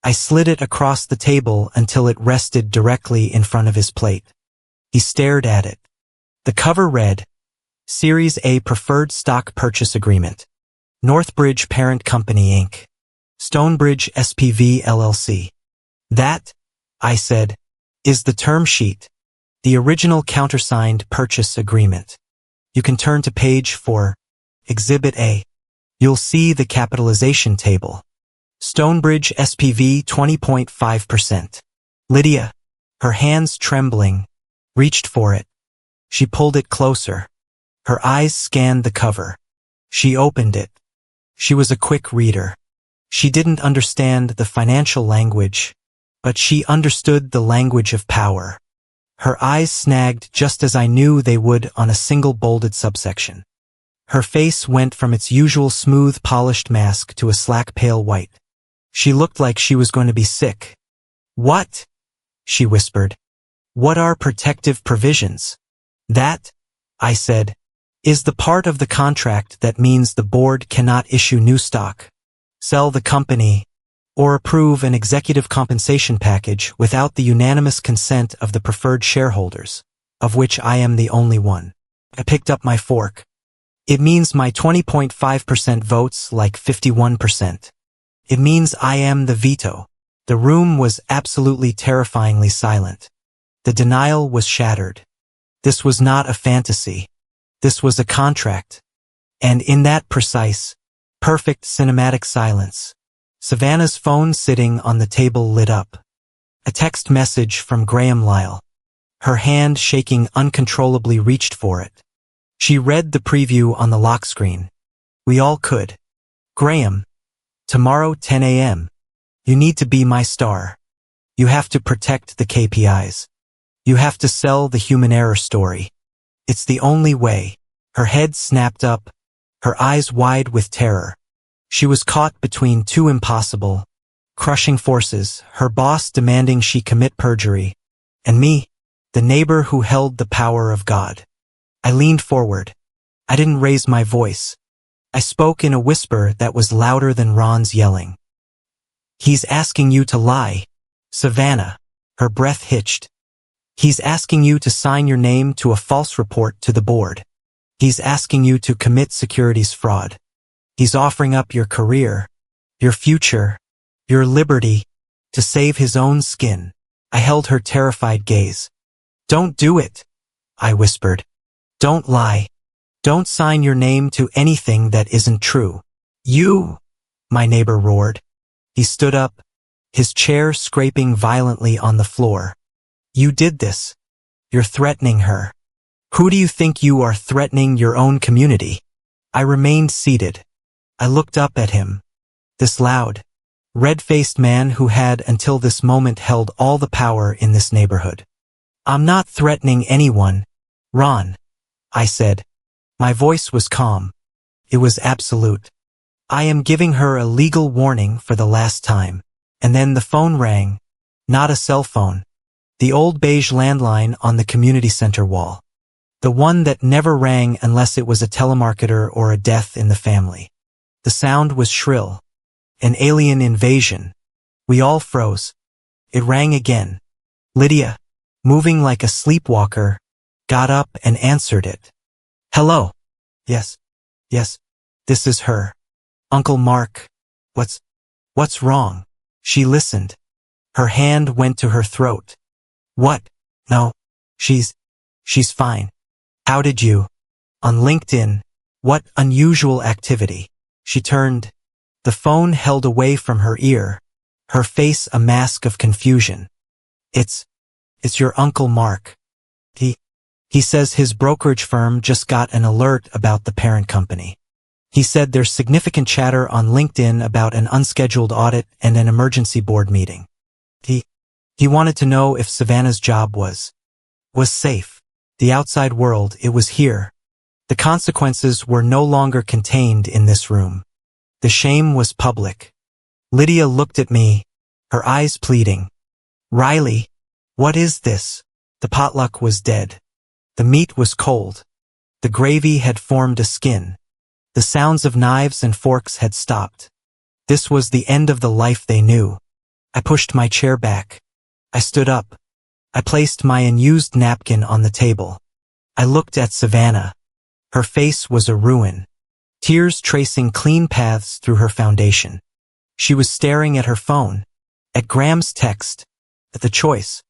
I slid it across the table until it rested directly in front of his plate. He stared at it. The cover read, "Series A Preferred Stock Purchase Agreement. Northbridge Parent Company, Inc. Stonebridge SPV, LLC. "That," I said, "is the term sheet. The original countersigned purchase agreement. You can turn to page 4, Exhibit A. You'll see the capitalization table. Stonebridge SPV 20.5%. Lydia, her hands trembling, reached for it. She pulled it closer. Her eyes scanned the cover. She opened it. She was a quick reader. She didn't understand the financial language, but she understood the language of power. Her eyes snagged just as I knew they would on a single bolded subsection. Her face went from its usual smooth, polished mask to a slack pale white. She looked like she was going to be sick. "What?" she whispered. "What are protective provisions?" "That," I said, "is the part of the contract that means the board cannot issue new stock, sell the company, or approve an executive compensation package without the unanimous consent of the preferred shareholders, of which I am the only one." I picked up my fork. "It means my 20.5% votes like 51%. It means I am the veto." The room was absolutely terrifyingly silent. The denial was shattered. This was not a fantasy. This was a contract. And in that precise, perfect cinematic silence, Savannah's phone sitting on the table lit up. A text message from Graham Lyle. Her hand, shaking uncontrollably, reached for it. She read the preview on the lock screen. "We all could. Graham. Tomorrow 10 a.m. You need to be my star. You have to protect the KPIs. You have to sell the human error story. It's the only way. Her head snapped up, her eyes wide with terror. She was caught between two impossible, crushing forces, her boss demanding she commit perjury, and me, the neighbor who held the power of God. I leaned forward. I didn't raise my voice. I spoke in a whisper that was louder than Ron's yelling. He's asking you to lie, Savannah. Her breath hitched. He's asking you to sign your name to a false report to the board. He's asking you to commit securities fraud. He's offering up your career, your future, your liberty, to save his own skin. I held her terrified gaze. Don't do it, I whispered. Don't lie. Don't sign your name to anything that isn't true. You, my neighbor roared. He stood up, his chair scraping violently on the floor. You did this. You're threatening her. Who do you think you are, threatening your own community? I remained seated. I looked up at him. This loud, red-faced man who had until this moment held all the power in this neighborhood. I'm not threatening anyone, Ron, I said. My voice was calm. It was absolute. I am giving her a legal warning for the last time. And then the phone rang. Not a cell phone. The old beige landline on the community center wall. The one that never rang unless it was a telemarketer or a death in the family. The sound was shrill. An alien invasion. We all froze. It rang again. Lydia, moving like a sleepwalker, got up and answered it. Hello. Yes. This is her. Uncle Mark. What's wrong? She listened. Her hand went to her throat. What? No. She's fine. How did you? On LinkedIn. What unusual activity? She turned. The phone held away from her ear, her face a mask of confusion. It's your Uncle Mark. He says his brokerage firm just got an alert about the parent company. He said there's significant chatter on LinkedIn about an unscheduled audit and an emergency board meeting. He wanted to know if Savannah's job was safe. The outside world, it was here. The consequences were no longer contained in this room. The shame was public. Lydia looked at me, her eyes pleading. Riley, what is this? The potluck was dead. The meat was cold. The gravy had formed a skin. The sounds of knives and forks had stopped. This was the end of the life they knew. I pushed my chair back. I stood up. I placed my unused napkin on the table. I looked at Savannah. Her face was a ruin, tears tracing clean paths through her foundation. She was staring at her phone, at Graham's text, at the choice.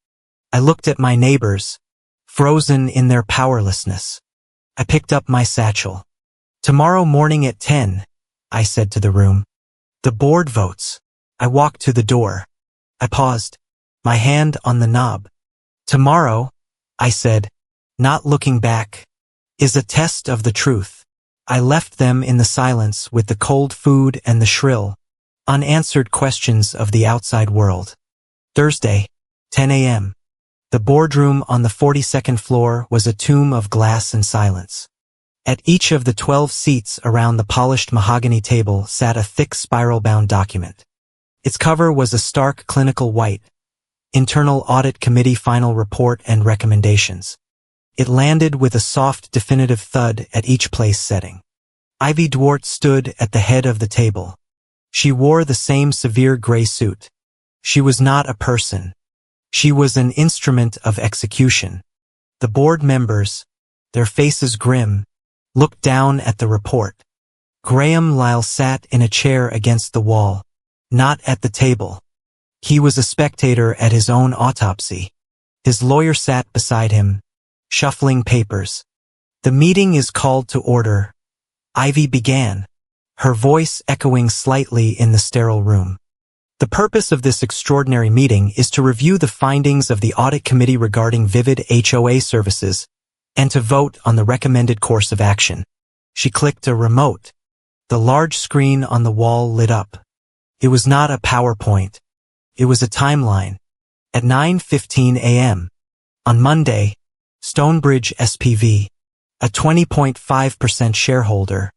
I looked at my neighbors, frozen in their powerlessness. I picked up my satchel. Tomorrow morning at 10, I said to the room. The board votes. I walked to the door. I paused, my hand on the knob. Tomorrow, I said, not looking back, is a test of the truth. I left them in the silence with the cold food and the shrill, unanswered questions of the outside world. Thursday, 10 a.m. The boardroom on the 42nd floor was a tomb of glass and silence. At each of the 12 seats around the polished mahogany table sat a thick spiral-bound document. Its cover was a stark clinical white, Internal Audit Committee final report and recommendations. It landed with a soft, definitive thud at each place setting. Ivy Dwart stood at the head of the table. She wore the same severe gray suit. She was not a person. She was an instrument of execution. The board members, their faces grim, looked down at the report. Graham Lyle sat in a chair against the wall, not at the table. He was a spectator at his own autopsy. His lawyer sat beside him, shuffling papers. The meeting is called to order, Ivy began, her voice echoing slightly in the sterile room. The purpose of this extraordinary meeting is to review the findings of the audit committee regarding Vivid HOA services and to vote on the recommended course of action. She clicked a remote. The large screen on the wall lit up. It was not a PowerPoint. It was a timeline. At 9:15 a.m. on Monday, Stonebridge SPV, a 20.5% shareholder,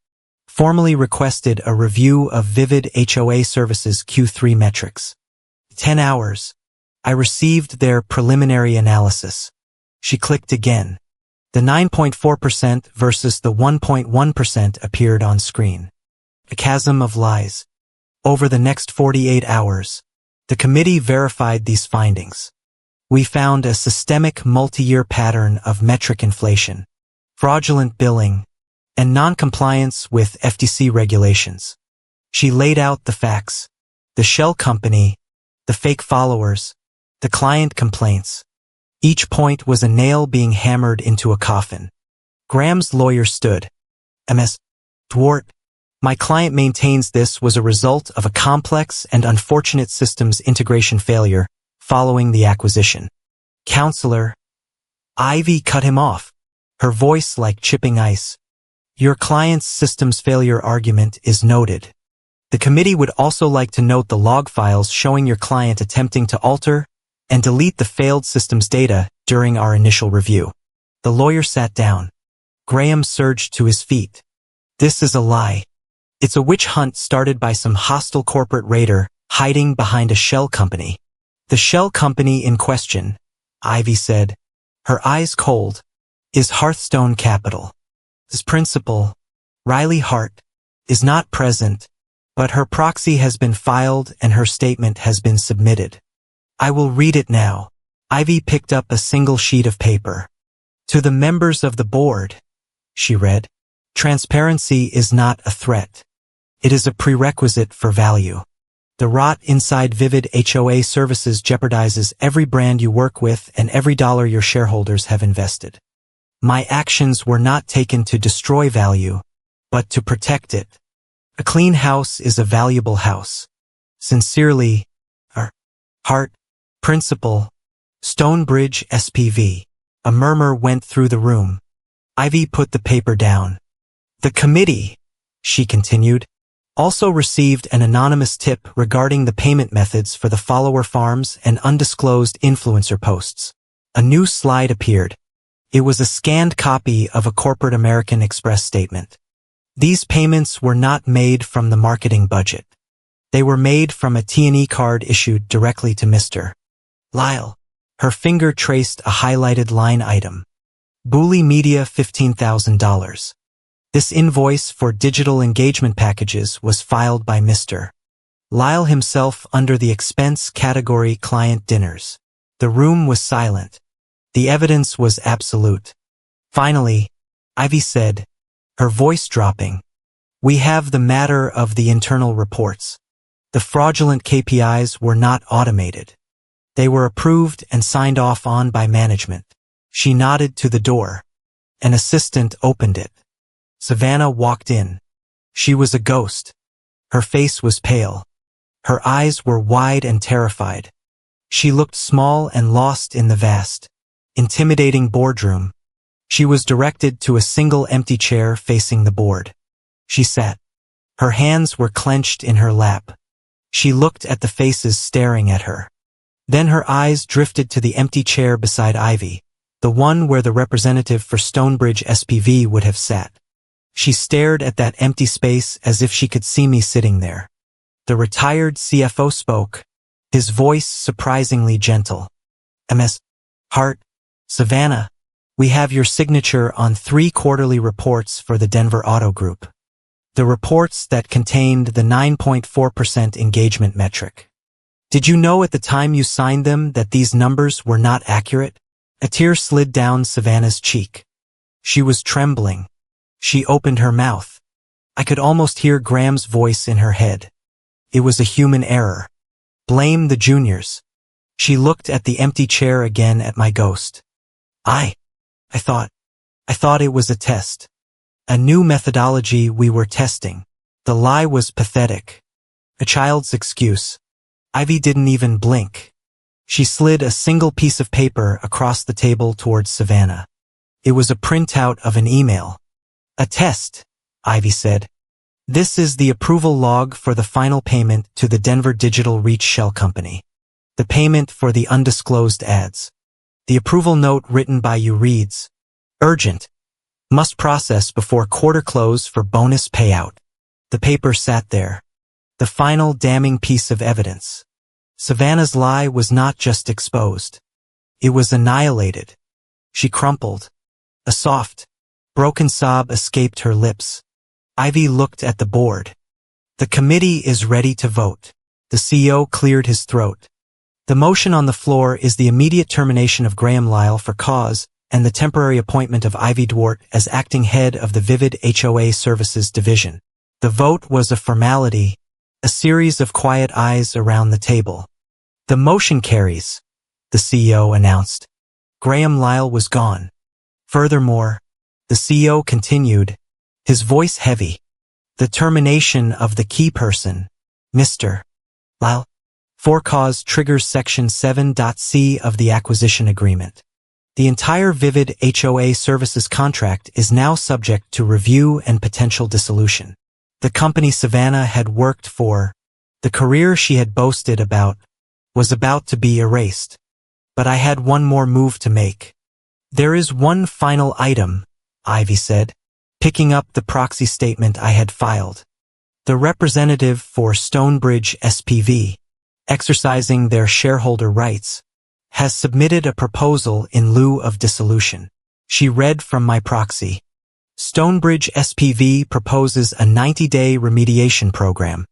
formally requested a review of Vivid HOA Services Q3 metrics. 10 hours. I received their preliminary analysis. She clicked again. The 9.4% versus the 1.1% appeared on screen. A chasm of lies. Over the next 48 hours, the committee verified these findings. We found a systemic multi-year pattern of metric inflation, fraudulent billing, and non-compliance with FTC regulations. She laid out the facts: the shell company, the fake followers, the client complaints. Each point was a nail being hammered into a coffin. Graham's lawyer stood. Ms. Dwart, my client maintains this was a result of a complex and unfortunate systems integration failure following the acquisition. Counselor Ivy cut him off, her voice like chipping ice. Your client's systems failure argument is noted. The committee would also like to note the log files showing your client attempting to alter and delete the failed systems data during our initial review. The lawyer sat down. Graham surged to his feet. This is a lie. It's a witch hunt started by some hostile corporate raider hiding behind a shell company. The shell company in question, Ivy said, her eyes cold, is Hearthstone Capital. This principal, Riley Hart, is not present, but her proxy has been filed and her statement has been submitted. I will read it now. Ivy picked up a single sheet of paper. To the members of the board, she read, transparency is not a threat. It is a prerequisite for value. The rot inside Vivid HOA Services jeopardizes every brand you work with and every dollar your shareholders have invested. My actions were not taken to destroy value, but to protect it. A clean house is a valuable house. Sincerely, Hart, Principal, Stonebridge SPV. A murmur went through the room. Ivy put the paper down. The committee, she continued, also received an anonymous tip regarding the payment methods for the follower farms and undisclosed influencer posts. A new slide appeared. It was a scanned copy of a corporate American Express statement. These payments were not made from the marketing budget. They were made from a T&E card issued directly to Mr. Lyle. Her finger traced a highlighted line item. Booley Media $15,000. This invoice for digital engagement packages was filed by Mr. Lyle himself under the expense category client dinners. The room was silent. The evidence was absolute. Finally, Ivy said, her voice dropping, we have the matter of the internal reports. The fraudulent KPIs were not automated. They were approved and signed off on by management. She nodded to the door. An assistant opened it. Savannah walked in. She was a ghost. Her face was pale. Her eyes were wide and terrified. She looked small and lost in the vast, intimidating boardroom. She was directed to a single empty chair facing the board. She sat. Her hands were clenched in her lap. She looked at the faces staring at her. Then her eyes drifted to the empty chair beside Ivy, the one where the representative for Stonebridge SPV would have sat. She stared at that empty space as if she could see me sitting there. The retired CFO spoke, his voice surprisingly gentle. Ms. Hart, Savannah, we have your signature on 3 quarterly reports for the Denver Auto Group. The reports that contained the 9.4% engagement metric. Did you know at the time you signed them that these numbers were not accurate? A tear slid down Savannah's cheek. She was trembling. She opened her mouth. I could almost hear Graham's voice in her head. It was a human error. Blame the juniors. She looked at the empty chair again at my ghost. I thought it was a test. A new methodology we were testing. The lie was pathetic. A child's excuse. Ivy didn't even blink. She slid a single piece of paper across the table towards Savannah. It was a printout of an email. A test, Ivy said. This is the approval log for the final payment to the Denver Digital Reach Shell Company. The payment for the undisclosed ads. The approval note written by you reads, urgent. Must process before quarter close for bonus payout. The paper sat there. The final damning piece of evidence. Savannah's lie was not just exposed. It was annihilated. She crumpled. A soft, broken sob escaped her lips. Ivy looked at the board. The committee is ready to vote. The CEO cleared his throat. The motion on the floor is the immediate termination of Graham Lyle for cause and the temporary appointment of Ivy Dwart as acting head of the Vivid HOA Services Division. The vote was a formality, a series of quiet eyes around the table. The motion carries, the CEO announced. Graham Lyle was gone. Furthermore, the CEO continued, his voice heavy. The termination of the key person, Mr. Lyle, for cause triggers Section 7.c of the acquisition agreement. The entire Vivid HOA Services contract is now subject to review and potential dissolution. The company Savannah had worked for, the career she had boasted about, was about to be erased. But I had one more move to make. There is one final item, Ivy said, picking up the proxy statement I had filed. The representative for Stonebridge SPV, exercising their shareholder rights, has submitted a proposal in lieu of dissolution. She read from my proxy. Stonebridge SPV proposes a 90-day remediation program.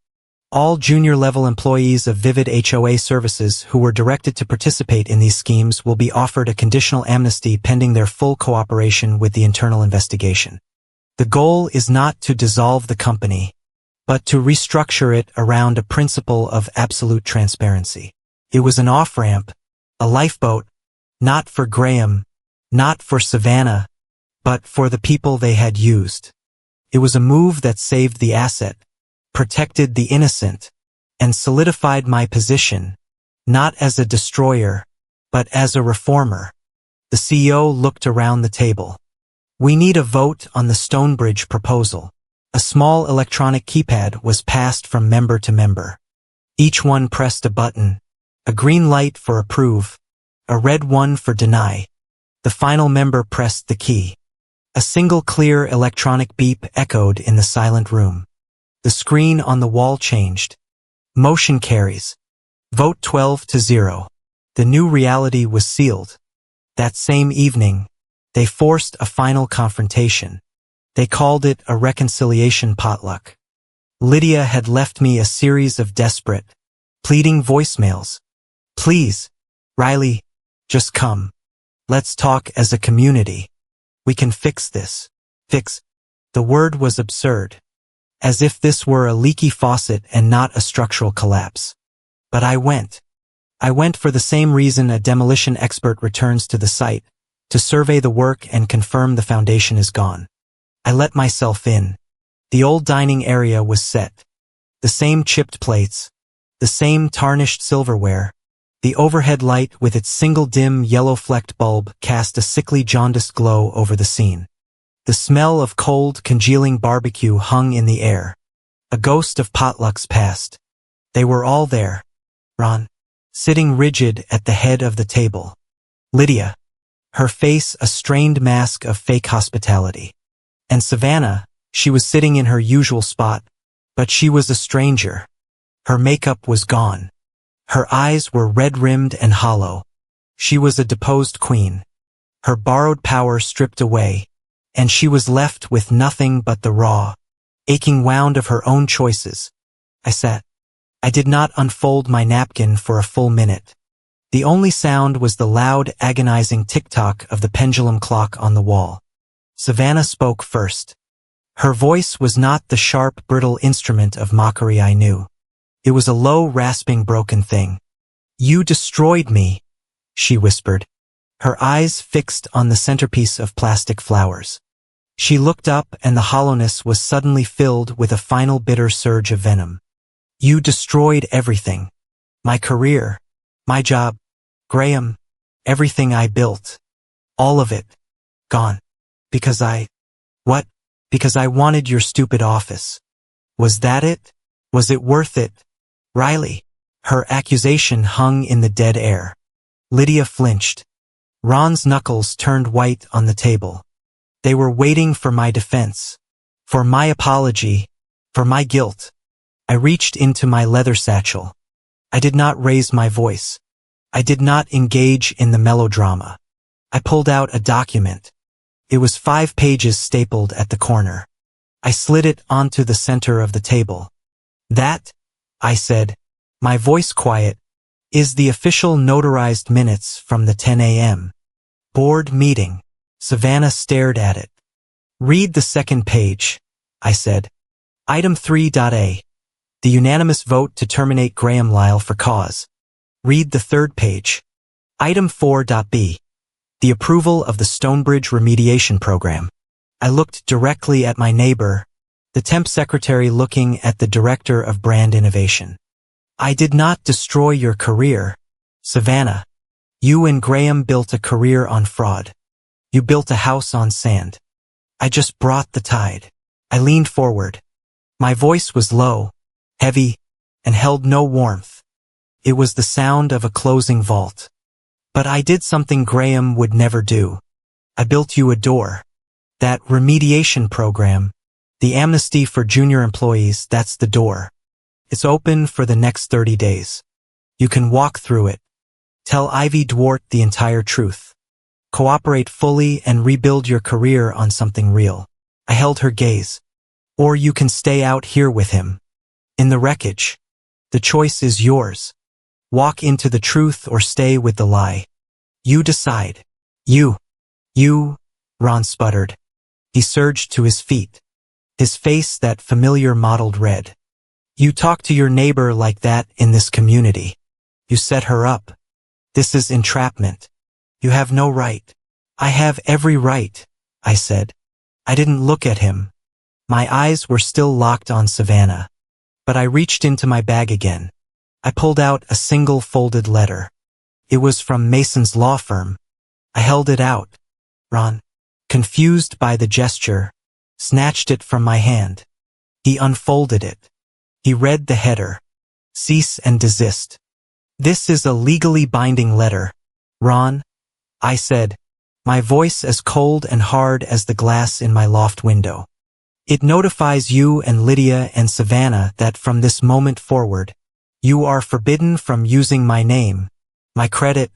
All junior-level employees of Vivid HOA Services who were directed to participate in these schemes will be offered a conditional amnesty pending their full cooperation with the internal investigation. The goal is not to dissolve the company, but to restructure it around a principle of absolute transparency. It was an off-ramp, a lifeboat, not for Graham, not for Savannah, but for the people they had used. It was a move that saved the asset, protected the innocent, and solidified my position, not as a destroyer, but as a reformer. The CEO looked around the table. We need a vote on the Stonebridge proposal. A small electronic keypad was passed from member to member. Each one pressed a button, a green light for approve, a red one for deny. The final member pressed the key. A single clear electronic beep echoed in the silent room. The screen on the wall changed. Motion carries. Vote 12-0. The new reality was sealed. That same evening, they forced a final confrontation. They called it a reconciliation potluck. Lydia had left me a series of desperate, pleading voicemails. Please, Riley, just come. Let's talk as a community. We can fix this. Fix. The word was absurd. As if this were a leaky faucet and not a structural collapse. But I went. I went for the same reason a demolition expert returns to the site, to survey the work and confirm the foundation is gone. I let myself in. The old dining area was set. The same chipped plates. The same tarnished silverware. The overhead light with its single dim yellow-flecked bulb cast a sickly jaundiced glow over the scene. The smell of cold, congealing barbecue hung in the air. A ghost of potlucks passed. They were all there. Ron, sitting rigid at the head of the table. Lydia, her face a strained mask of fake hospitality. And Savannah, she was sitting in her usual spot, but she was a stranger. Her makeup was gone. Her eyes were red-rimmed and hollow. She was a deposed queen. Her borrowed power stripped away, and she was left with nothing but the raw, aching wound of her own choices. I sat. I did not unfold my napkin for a full minute. The only sound was the loud, agonizing tick-tock of the pendulum clock on the wall. Savannah spoke first. Her voice was not the sharp, brittle instrument of mockery I knew. It was a low, rasping, broken thing. You destroyed me, she whispered, her eyes fixed on the centerpiece of plastic flowers. She looked up and the hollowness was suddenly filled with a final bitter surge of venom. You destroyed everything. My career, my job, Graham, everything I built. All of it. Gone. Because what? Because I wanted your stupid office. Was that it? Was it worth it? Riley, Her accusation hung in the dead air. Lydia flinched. Ron's knuckles turned white on the table. They were waiting for my defense. For my apology. For my guilt. I reached into my leather satchel. I did not raise my voice. I did not engage in the melodrama. I pulled out a document. It was 5 pages stapled at the corner. I slid it onto the center of the table. That, I said, my voice quiet, is the official notarized minutes from the 10 a.m. board meeting. Savannah stared at it. Read the second page, I said. Item 3.a. The unanimous vote to terminate Graham Lyle for cause. Read the third page. Item 4.b. The approval of the Stonebridge remediation program. I looked directly at my neighbor, the temp secretary looking at the director of brand innovation. I did not destroy your career, Savannah. You and Graham built a career on fraud. You built a house on sand. I just brought the tide. I leaned forward. My voice was low, heavy, and held no warmth. It was the sound of a closing vault. But I did something Graham would never do. I built you a door. That remediation program, the amnesty for junior employees, that's the door. It's open for the next 30 days. You can walk through it. Tell Ivy Dwart the entire truth. Cooperate fully and rebuild your career on something real. I held her gaze. Or you can stay out here with him. In the wreckage. The choice is yours. Walk into the truth or stay with the lie. You decide. You, Ron sputtered. He surged to his feet. His face that familiar mottled red. You talk to your neighbor like that in this community. You set her up. This is entrapment. You have no right. I have every right, I said. I didn't look at him. My eyes were still locked on Savannah. But I reached into my bag again. I pulled out a single folded letter. It was from Mason's law firm. I held it out. Ron, confused by the gesture, snatched it from my hand. He unfolded it. He read the header. Cease and desist. This is a legally binding letter. Ron, I said, my voice as cold and hard as the glass in my loft window. It notifies you and Lydia and Savannah that from this moment forward, you are forbidden from using my name, my credit,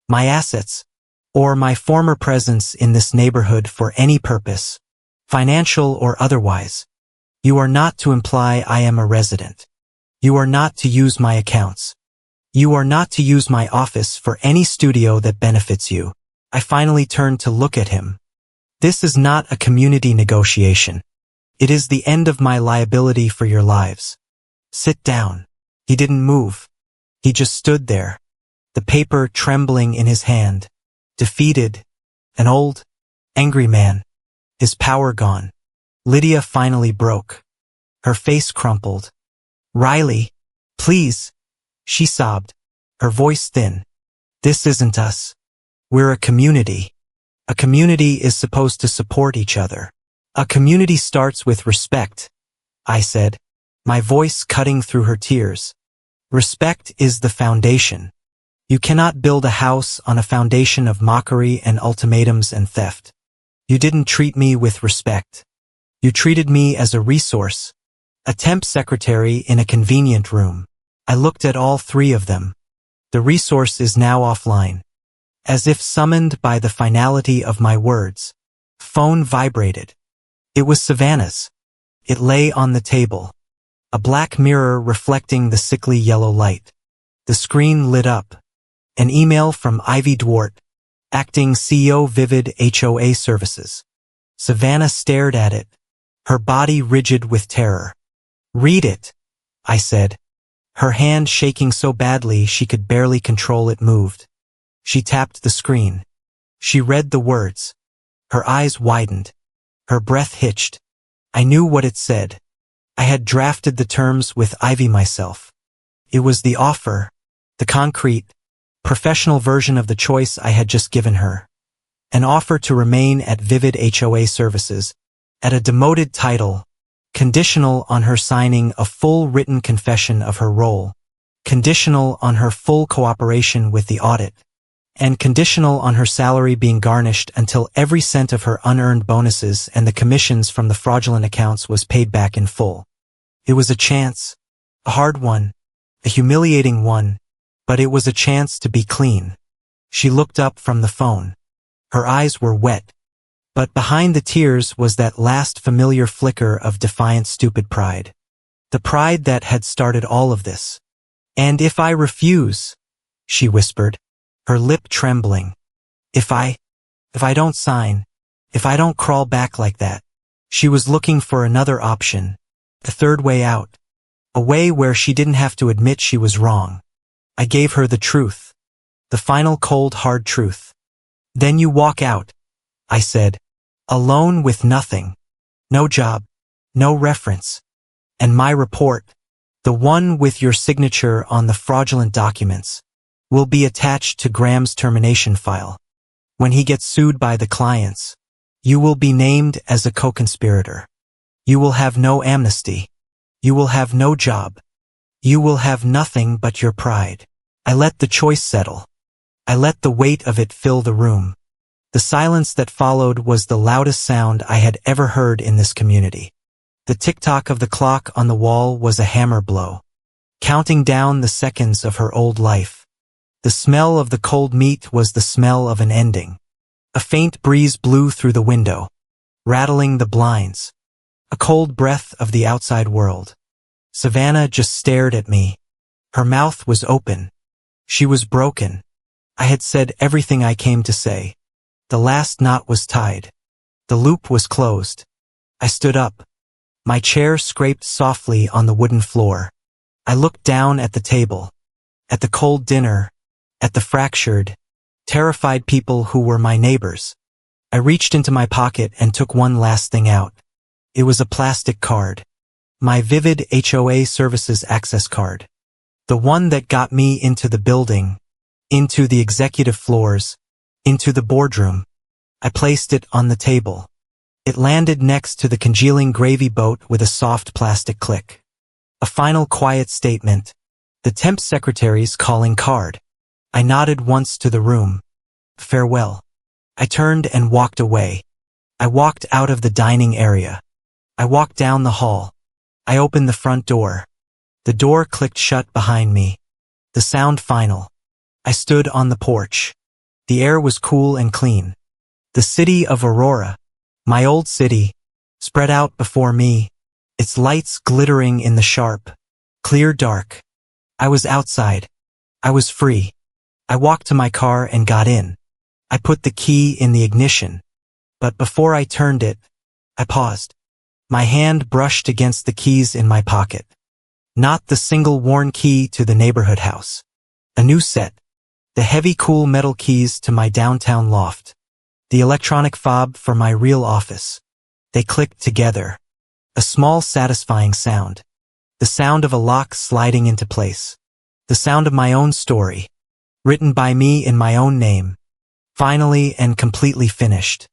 my assets, or my former presence in this neighborhood for any purpose, financial or otherwise. You are not to imply I am a resident. You are not to use my accounts. You are not to use my office for any studio that benefits you. I finally turned to look at him. This is not a community negotiation. It is the end of my liability for your lives. Sit down. He didn't move. He just stood there, the paper trembling in his hand, defeated, an old, angry man, his power gone. Lydia finally broke. Her face crumpled. Riley, please, she sobbed, her voice thin. This isn't us. We're a community. A community is supposed to support each other. A community starts with respect, I said, my voice cutting through her tears. Respect is the foundation. You cannot build a house on a foundation of mockery and ultimatums and theft. You didn't treat me with respect. You treated me as a resource, a temp secretary in a convenient room. I looked at all 3 of them. The resource is now offline. As if summoned by the finality of my words. Phone vibrated. It was Savannah's. It lay on the table. A black mirror reflecting the sickly yellow light. The screen lit up. An email from Ivy Dwart, acting CEO Vivid HOA Services. Savannah stared at it, her body rigid with terror. Read it, I said. Her hand shaking so badly she could barely control it moved. She tapped the screen. She read the words. Her eyes widened. Her breath hitched. I knew what it said. I had drafted the terms with Ivy myself. It was the offer, the concrete, professional version of the choice I had just given her. An offer to remain at Vivid HOA Services, at a demoted title, conditional on her signing a full written confession of her role. conditional on her full cooperation with the audit, and conditional on her salary being garnished until every cent of her unearned bonuses and the commissions from the fraudulent accounts was paid back in full. It was a chance, a hard one, a humiliating one, but it was a chance to be clean. She looked up from the phone. Her eyes were wet, but behind the tears was that last familiar flicker of defiant, stupid pride. The pride that had started all of this. "And if I refuse," she whispered, her lip trembling. If I don't sign, if I don't crawl back like that." She was looking for another option, a third way out, a way where she didn't have to admit she was wrong. I gave her the truth, the final cold hard truth. "Then you walk out," I said, "alone with nothing, no job, no reference, and my report, the one with your signature on the fraudulent documents, will be attached to Graham's termination file. When he gets sued by the clients, you will be named as a co-conspirator. You will have no amnesty. You will have no job. You will have nothing but your pride." I let the choice settle. I let the weight of it fill the room. The silence that followed was the loudest sound I had ever heard in this community. The tick-tock of the clock on the wall was a hammer blow, counting down the seconds of her old life. The smell of the cold meat was the smell of an ending. A faint breeze blew through the window, rattling the blinds. A cold breath of the outside world. Savannah just stared at me. Her mouth was open. She was broken. I had said everything I came to say. The last knot was tied. The loop was closed. I stood up. My chair scraped softly on the wooden floor. I looked down at the table, at the cold dinner, at the fractured, terrified people who were my neighbors. I reached into my pocket and took one last thing out. It was a plastic card. My vivid HOA Services access card. The one that got me into the building, into the executive floors, into the boardroom. I placed it on the table. It landed next to the congealing gravy boat with a soft plastic click. A final quiet statement. The temp secretary's calling card. I nodded once to the room. Farewell. I turned and walked away. I walked out of the dining area. I walked down the hall. I opened the front door. The door clicked shut behind me. The sound final. I stood on the porch. The air was cool and clean. The city of Aurora, my old city, spread out before me, its lights glittering in the sharp, clear dark. I was outside. I was free. I walked to my car and got in. I put the key in the ignition. But before I turned it, I paused. My hand brushed against the keys in my pocket. Not the single worn key to the neighborhood house. A new set. The heavy, cool metal keys to my downtown loft. The electronic fob for my real office. They clicked together. A small, satisfying sound. The sound of a lock sliding into place. The sound of my own story. Written by me in my own name. Finally and completely finished.